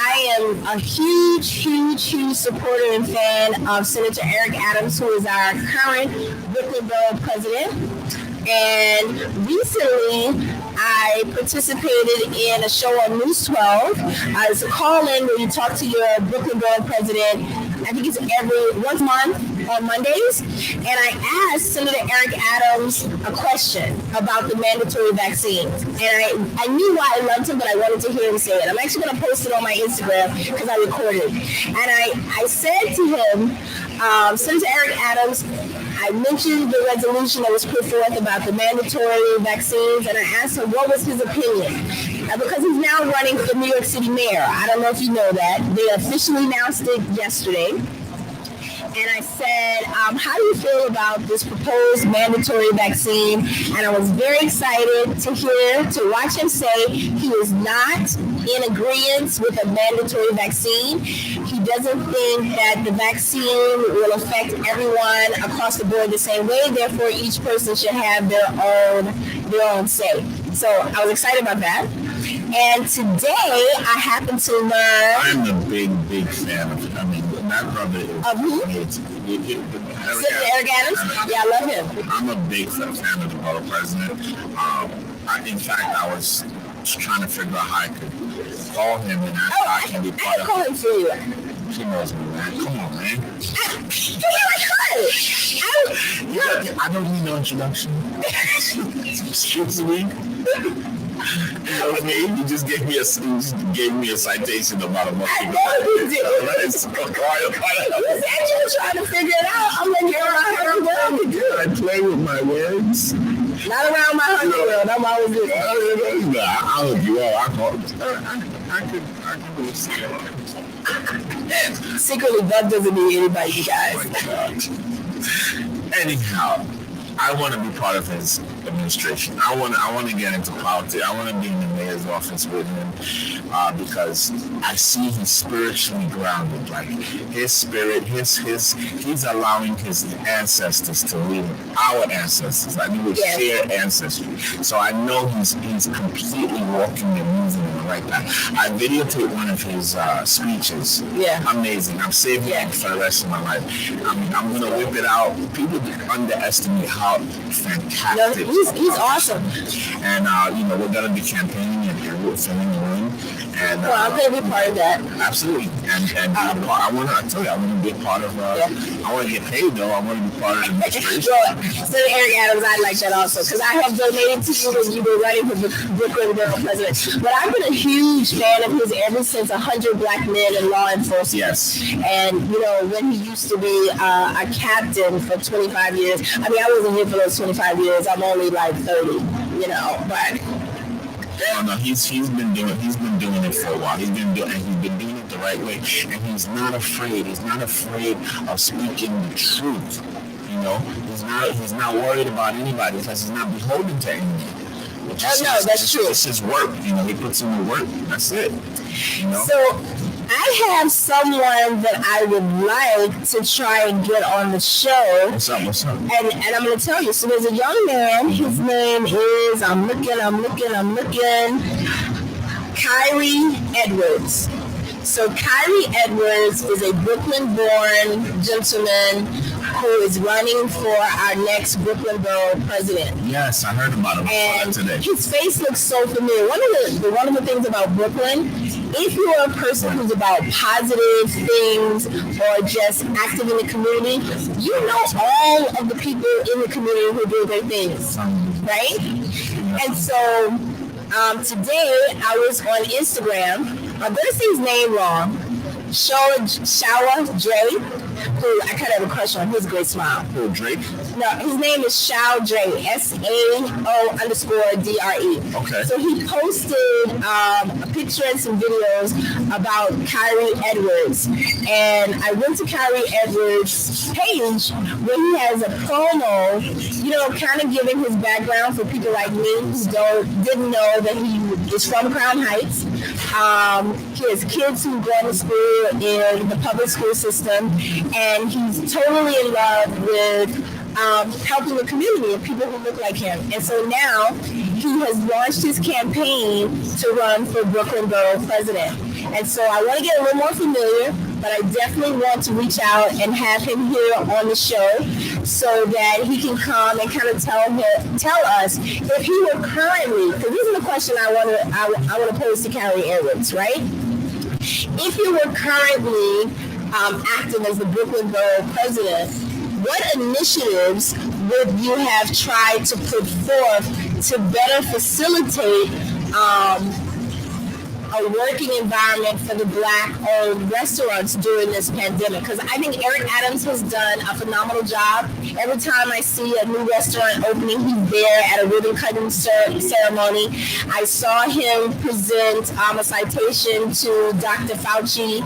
I am a huge supporter and fan of Senator Eric Adams, who is our current Brooklyn Borough president. And recently, I participated in a show on News 12. It's a call-in where you talk to your Brooklyn Borough president. I think it's once a month on Mondays. And I asked Senator Eric Adams a question about the mandatory vaccines. And I knew why I loved him, but I wanted to hear him say it. I'm actually going to post it on my Instagram because I recorded. And I said to him, Senator Eric Adams, I mentioned the resolution that was put forth about the mandatory vaccines, and I asked him what was his opinion. Because he's now running for New York City mayor. I don't know if you know that. They officially announced it yesterday. And I said, how do you feel about this proposed mandatory vaccine? And I was very excited to watch him say he is not in agreement with a mandatory vaccine. He doesn't think that the vaccine will affect everyone across the board the same way. Therefore, each person should have their own say. So I was excited about that. And today I happened to learn. I'm a big fan of it. I mean, that brother is. Of who? Eric Adams? Yeah, I love him. I'm a big fan of the borough president. In fact, I was trying to figure out how I could call him and ask how I can be part of it. I call him for you. She knows me, man. Come on, man. I don't need no introduction. Excuse me. You know what I mean? You just gave me a citation about a month ago. I know you did. You said you were trying to figure it out. I'm like, you're around her world. I play with my words. Not around my honey world. I'm always good. I'll hook you up. I could really see that. Secretly, Doug doesn't need anybody, you guys. Oh my God. Anyhow, I want to be part of his administration. I want to get into politics. I want to be in the mayor's office with him because I see he's spiritually grounded. Like his spirit, he's allowing his ancestors to lead him. Our ancestors. I mean, we share ancestry. So I know he's completely walking and moving in the right path. I videotaped one of his speeches. Yeah. Amazing. I'm saving it for the rest of my life. I'm going to whip it out. People underestimate how fantastic. He's awesome. And we're gonna be campaigning and we're filling the room. And well, I'm gonna be part of that. Absolutely. And I want to be a part of. I want to get paid though. I want to be part of the administration. Well, Senator Eric Adams, I like that also because I have donated to you when you were running for the Brooklyn Borough president. But I've been a huge fan of his ever since 100 Black Men in Law Enforcement. Yes. And when he used to be a captain for 25 years. I mean, I wasn't here for those 25 years. I'm only like 30. But. Oh no, he's been doing it for a while. He's been doing it the right way, and he's not afraid. He's not afraid of speaking the truth. He's not worried about anybody because he's not beholden to anyone. That's true. It's his work. He puts in the work. That's it. So I have someone that I would like to try and get on the show. What's up? And I'm going to tell you. So there's a young man. His name is, I'm looking. Kyrie Edwards. So Kyrie Edwards is a Brooklyn-born gentleman who is running for our next Brooklyn Borough president. Yes, I heard about him And today. his face looks so familiar. One of the things about Brooklyn, if you're a person who's about positive things or just active in the community, you know all of the people in the community who do great things, right? And so today I was on Instagram. I'm going to say his name wrong. Shawa Dre, who I kind of have a crush on. He has a great smile. Who, Drake? No, his name is Shao Dre, SAO_DRE. Okay. So he posted a picture and some videos about Kyrie Edwards. And I went to Kyrie Edwards' page where he has a promo, kind of giving his background for people like me who didn't know that he is from Crown Heights. He has kids who go to school in the public school system, and he's totally in love with helping the community and people who look like him. And so now he has launched his campaign to run for Brooklyn Borough president. And so I want to get a little more familiar, but I definitely want to reach out and have him here on the show so that he can come and kind of tell us if he were currently, because this is the question I want to pose to Kyrie Edwards, right? If you were currently acting as the Brooklyn Borough president, what initiatives would you have tried to put forth to better facilitate a working environment for the Black-owned restaurants during this pandemic? Because I think Eric Adams has done a phenomenal job. Every time I see a new restaurant opening, he's there at a ribbon cutting ceremony. I saw him present a citation to Dr. Fauci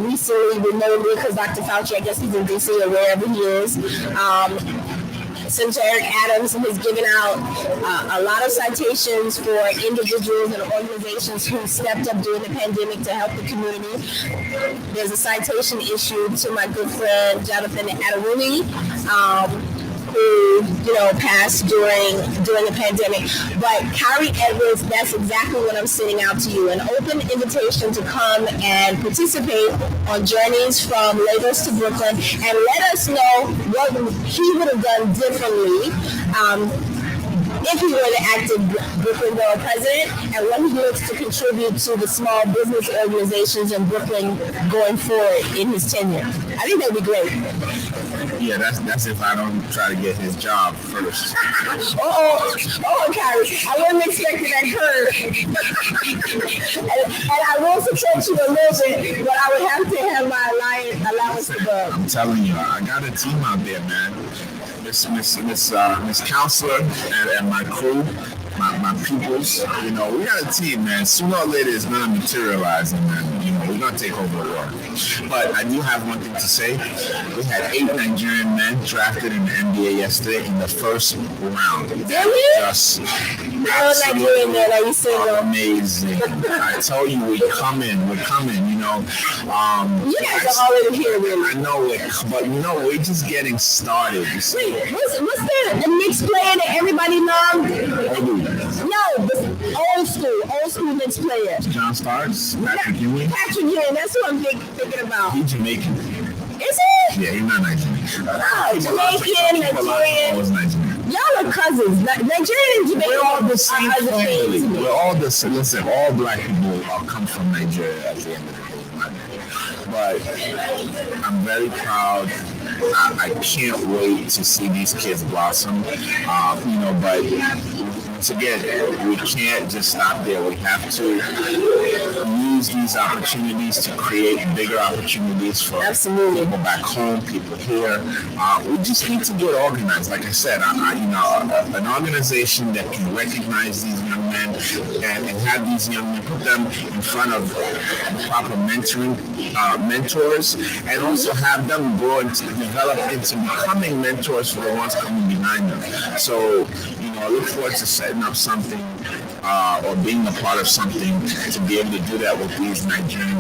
recently remotely, because Dr. Fauci, I guess he's in D.C. or wherever he is. Senator Eric Adams has given out a lot of citations for individuals and organizations who stepped up during the pandemic to help the community. There's a citation issued to my good friend Jonathan Adewumi, who passed during the pandemic. But Kyrie Edwards, that's exactly what I'm sending out to you. An open invitation to come and participate on journeys from Lagos to Brooklyn, and let us know what he would have done differently if he were the active Brooklyn Borough president, and what he looks to contribute to the small business organizations in Brooklyn going forward in his tenure. I think that would be great. Yeah, that's if I don't try to get his job first. Kyrie, I wasn't expecting that curve. and I will support you a little bit, but I would have to have my allowance above. I'm telling you, I got a team out there, man. Miss Counselor and my crew, my peoples, we got a team, man. Sooner or later it's gonna materialize, and then we're gonna take over the world. But I do have one thing to say. We had 8 Nigerian men drafted in the NBA yesterday in the first round. Really? Just Nigerian men, are you single? Amazing. I tell you, we're coming. You guys are already here, really. I know it, but we're just getting started. Wait, what's the Knicks player that everybody loves? No, the old school Knicks player. John Starks, Patrick Ewing. Patrick Ewing, that's what I'm thinking about. He's Jamaican. Is he? Yeah, he's not Nigerian. Jamaican, Nigerian. Y'all are cousins. Nigerian and Jamaican. We're all the same family. We're all the same. Listen, all Black people come from Nigeria at the end of the day. But I'm very proud. I can't wait to see these kids blossom. But once again, we can't just stop there. We have to use these opportunities to create bigger opportunities for people back home, people here. We just need to get organized. Like I said, an organization that can recognize these young men and have these young men, put them in front of proper mentors, and also have them grow and develop into becoming mentors for the ones coming behind them. So, I look forward to setting up something or being a part of something to be able to do that with these Nigerian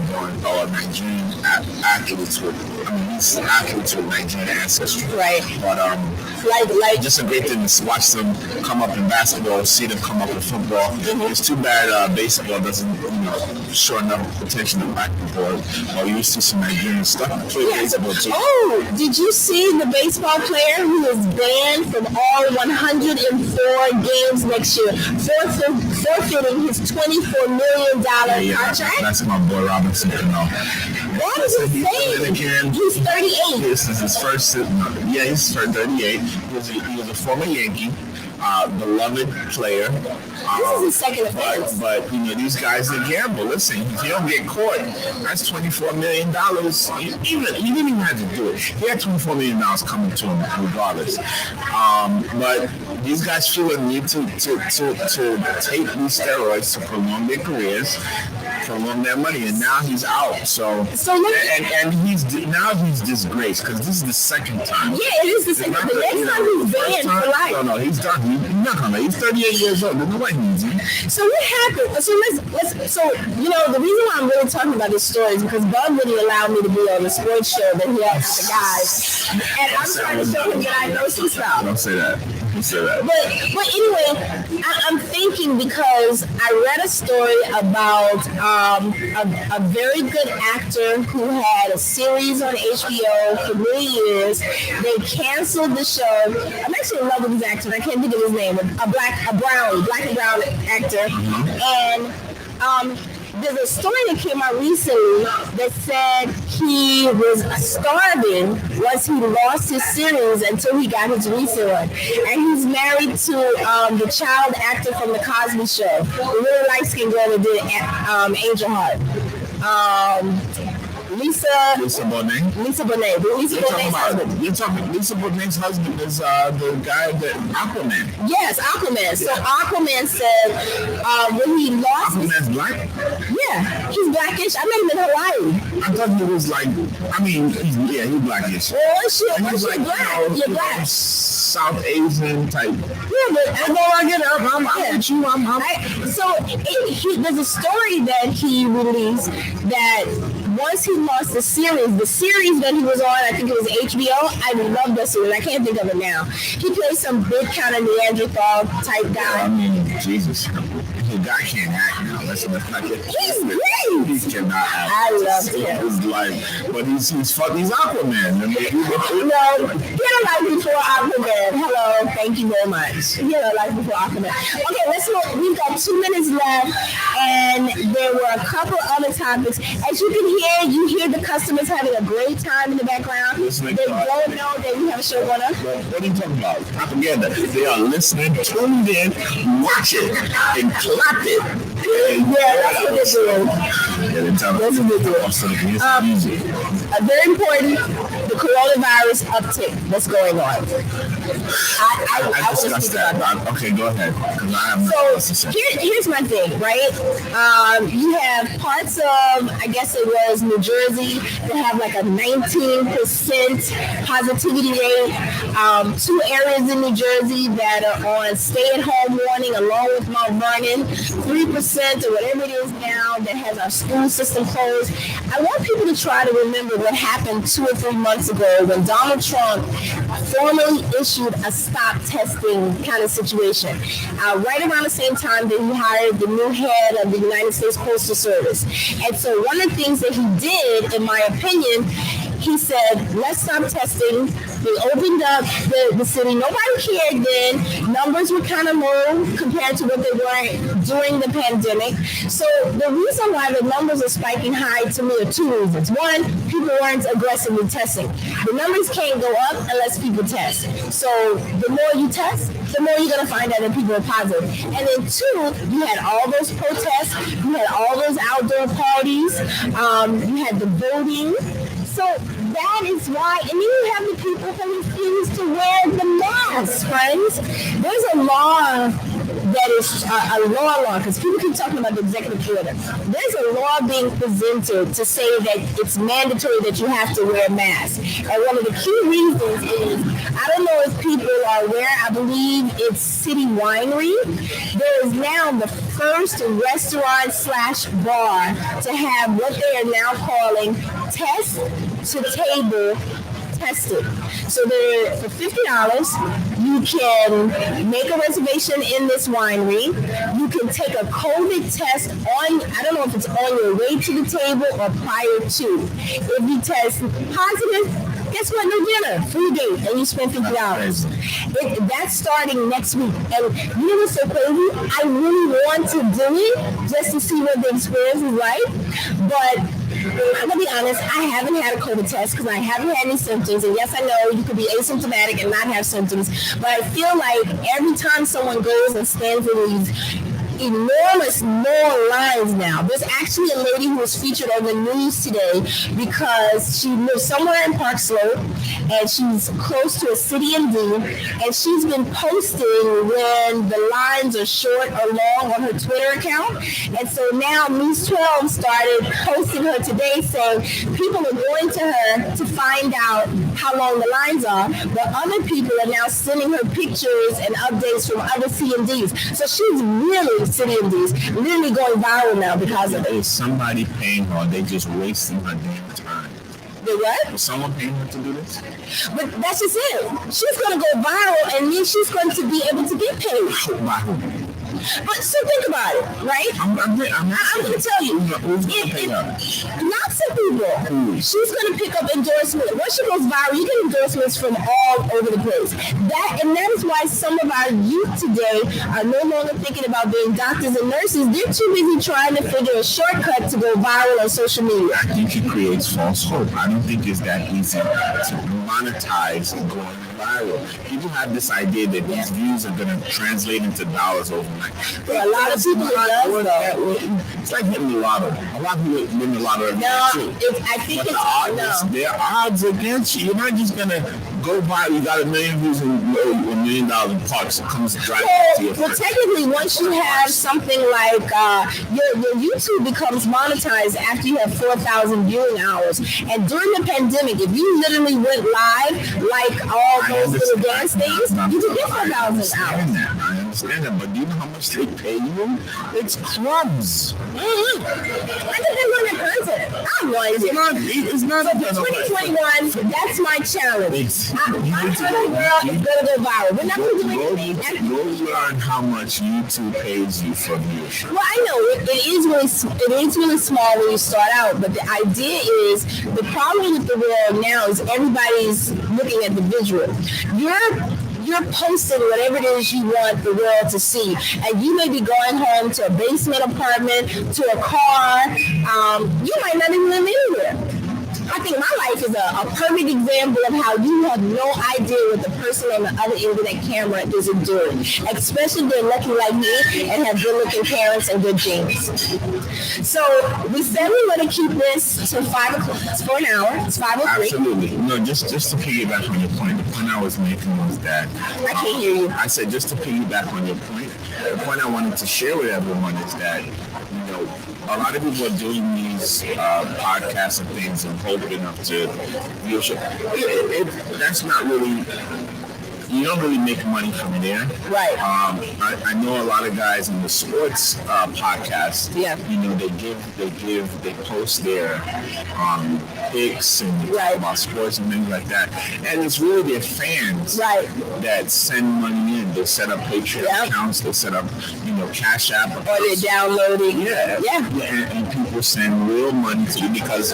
athletes with Nigerian ancestry. Right. But Like just a great thing to watch them come up in basketball, see them come up in football. It's too bad baseball doesn't, show enough attention to black people. Or you see some Nigerian stuff play baseball too. Oh, did you see the baseball player who is banned from all 104 games next year, forfeiting his $24 million contract? That's my boy Robinson. That is insane. He's 38. This is his first. He's 38. He was a former Yankee, beloved player. This is his second offense. But these guys, they gamble. Listen, if you don't get caught, that's $24 million. He didn't even have to do it. He had $24 million coming to him regardless. But these guys feel a need to take these steroids to prolong their careers, prolong their money, and now he's out. And he's disgraced because this is the second time. Yeah, it is the second. The next time he's banned for life. No, he's done. He's not coming. He's 38 years old. There's nobody needs him. So what happened? So the reason why I'm really talking about this story is because Bud wouldn't allow me to be on the sports show that he has with the guys, and I'm trying to show him that I know some stuff. Don't say that. But anyway, I'm thinking because I read a story about a very good actor who had a series on HBO for many years. They canceled the show. I'm actually in love with this actor. I can't think of his name. A black and brown actor, and there's a story that came out recently that said he was starving once he lost his series until he got his recent one. And he's married to the child actor from The Cosby Show, the really light-skinned girl that did Angel Heart. Lisa Bonet. Lisa Bonet's husband. Lisa Bonet's husband is the guy that Aquaman. Yes, Aquaman. So Aquaman said when he lost. Aquaman's black? Yeah, he's blackish. I met him in Hawaii. I thought he was he's blackish. Well, once you're black, you're black. South Asian type. Yeah, but I know I get up. I'm with you. There's a story that he released that once he lost the series that he was on, I think it was HBO. I love that series. I can't think of it now. He plays some big kind of Neanderthal type guy. Jesus. The guy can't act now. Let's not get. He's great. He cannot act. I love him. His life, but he's Aquaman. No, get a life before Aquaman. Hello, thank you very much. Get a life before Aquaman. Okay, let's look. We've got 2 minutes left, and there were a couple other topics. As you can hear, you hear the customers having a great time in the background. They don't know that we have a show going on. What are you talking about? Propaganda. They are listening, tuned in, watch it, and clap it. That's what they're doing. That's what they're doing. Very important, the coronavirus uptick that's going on. I discussed that. Okay, go ahead. Because I have nothing else to say. Here's my thing, right? You have parts of, I guess it was New Jersey, that have like a 19% positivity rate. 2 areas in New Jersey that are on stay-at-home warning, along with Mount Vernon. 3% or whatever it is now that has our school system closed. I want people to try to remember what happened 2 or 3 months ago when Donald Trump formally issued a stop testing kind of situation. Right around the same time that he hired the new head of the United States Postal Service. And so one of the things that he did, in my opinion, he said, let's stop testing. They opened up the city. Nobody cared then. Numbers were kind of low compared to what they were during the pandemic. So the reason why the numbers are spiking high to me are 2 reasons. One, people weren't aggressively testing. The numbers can't go up unless people test. So the more you test, the more you're going to find out that people are positive. And then 2, you had all those protests. You had all those outdoor parties. You had the voting. So that is why, and then you have the people who refuse to wear the mask, friends. There's a law that is a law, because people keep talking about the executive order. There's a law being presented to say that it's mandatory that you have to wear a mask. And one of the key reasons is, I don't know if people are aware, I believe it's City Winery. There is now the first restaurant/bar to have what they are now calling test to table tested. So for $50, you can make a reservation in this winery. You can take a COVID test I don't know if it's on your way to the table or prior to. If you test positive, guess what? No dinner, free date, and you spend $50. That's starting next week. And you know what's so crazy? I really want to do it just to see what the experience is like. But I'm gonna be honest, I haven't had a COVID test because I haven't had any symptoms. And yes, I know you could be asymptomatic and not have symptoms. But I feel like every time someone goes and stands in these enormous long lines now. There's actually a lady who was featured on the news today because she lives somewhere in Park Slope and she's close to a city MD, and she's been posting when the lines are short or long on her Twitter account. And so now News 12 started posting her today saying people are going to her to find out how long the lines are, but other people are now sending her pictures and updates from other CMDs. So she's really city MDs, literally going viral now because of it. Is somebody paying her? Or they just wasting her damn time? The what? Is someone paying her to do this? But that's just it. She's going to go viral, and then she's going to be able to get paid. Wow. But so think about it, right? I'm going to tell you. Who's going to pay her? Lots of people. She's going to pick up endorsements. Once she goes viral, you get endorsements from all over the place. That is why some of our youth today are no longer thinking about being doctors and nurses. They're too busy trying to figure a shortcut to go viral on social media. I think it creates false hope. I don't think it's that easy to monetize going viral. People have this idea that these views are going to translate into dollars overnight. For a lot of people, it's like hitting the lotto. A lot of people win the lotto every day too. I think there are odds against you. You're not just going to go viral. You got 1 million views and $1 million in parks. It comes driving to your Well, technically, once you have something like your YouTube becomes monetized after you have 4,000 viewing hours. And during the pandemic, if you literally went live like all those little dance things, you could get 4,000 hours. I understand that, but do you know how much they pay you? It's crumbs. Mm-hmm. I think they're doing their content. I have no idea. It's not. So for 2021, that's my challenge. My Twitter world is going to go viral. We're not going to do anything. Go learn how much YouTube pays you for viewership. Well, I know it is really small when you start out, but the idea is the problem with the world now is everybody's looking at the visual. You're posting whatever it is you want the world to see. And you may be going home to a basement apartment, to a car. You might not even live anywhere. I think my life is a perfect example of how you have no idea what the person on the other end of that camera is doing, especially if they're looking like me and have good-looking parents and good genes. So we said we want to keep this to 5 o'clock. It's for an hour. It's 5:03. Absolutely. No, just to piggyback on your point, the point I was making was that... I can't hear you. I said just to piggyback on your point, the point I wanted to share with everyone is that, a lot of people are doing these podcasts and things and hoping up to viewership. That's not really... You don't really make money from there. Right. I know a lot of guys in the sports podcast. Yeah. They post their picks and talk about sports and things like that. And it's really their fans that send money in. They set up Patreon accounts. They set up, Cash App accounts. Or they're downloading. Yeah. And people send real money to you because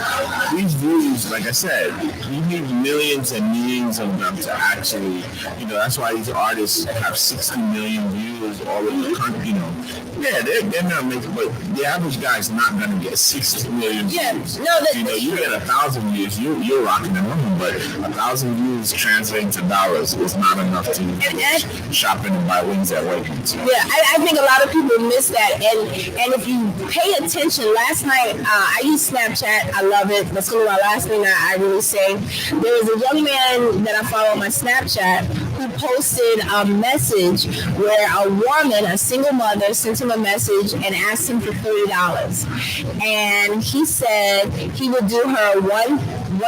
these views, like I said, you need millions and millions of them to actually. That's why these artists have 60 million views all over the country. Yeah, they're not making, but the average guy's not going to get 60 million views. No, you get 1,000 views, you're rocking and rolling, but 1,000 views translating to dollars is not enough to shop in and buy wings at Wegmans. Yeah, I think a lot of people miss that, and if you pay attention, last night I use Snapchat. I love it. That's one of my last thing that I really say. There was a young man that I follow on my Snapchat who posted a message where a woman, a single mother, sent him a message and asked him for $30. And he said he would do her one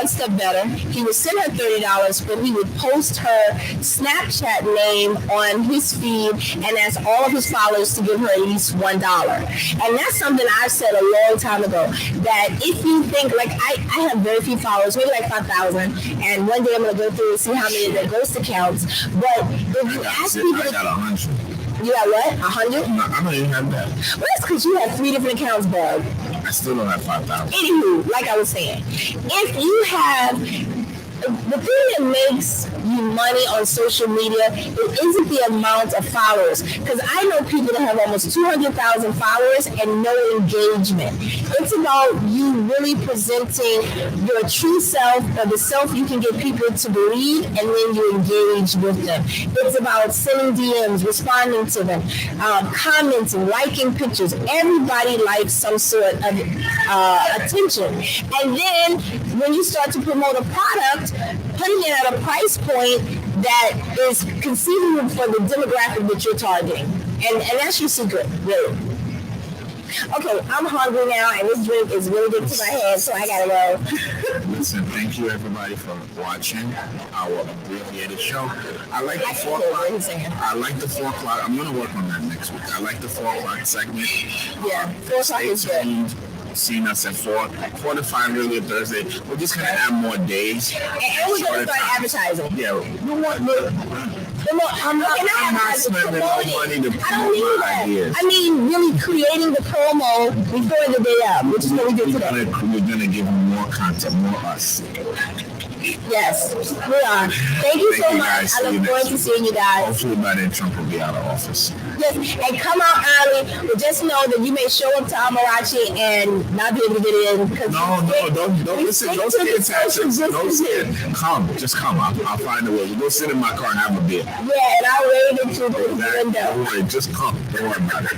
step better. He would send her $30, but he would post her Snapchat name on his feed and ask all of his followers to give her at least $1. And that's something I've said a long time ago, that if you think, like, I have very few followers, maybe like 5,000, and one day I'm going to go through and see how many of their ghost accounts, but if you ask people... I got 100. You got what? 100? I don't even have that. Well, that's because you have 3 different accounts, bud. I still don't have 5,000. Anywho, like I was saying, if you have... The thing that makes you money on social media, it isn't the amount of followers. Because I know people that have almost 200,000 followers and no engagement. It's about you really presenting your true self, or the self you can get people to believe, and then you engage with them. It's about sending DMs, responding to them, commenting, liking pictures. Everybody likes some sort of attention. And then when you start to promote a product, putting it at a price point that is conceivable for the demographic that you're targeting. And that's your secret, really. Okay, I'm hungry now, and this drink is really good to my head, so I gotta go. Listen, thank you everybody for watching our abbreviated show. I like the 4 o'clock. I like the 4 o'clock. I'm gonna work on that next week. I like the 4 o'clock segment. Yeah, 4 o'clock is good. Seeing us at 4 to 5 really Thursday. We're just gonna add more days. And we're gonna start advertising. Yeah. You know what? Look. I'm not spending no money to promote my ideas. I mean, really creating the promo before the day up, which is what we did today. We're gonna give them more content, more us. Yes, we are. Thank you so much. Guys. I look forward to seeing you guys. Hopefully by then Trump will be out of office. Yes, and come out early, but just know that you may show up to Amarachi and not be able to get in. No, don't listen. Don't stay attached. Don't sit. Come, just come. I'll find a way. We'll go sit in my car and have a beer. Yeah, and I'll wave at you through the window. Don't worry, just come. Don't worry about it.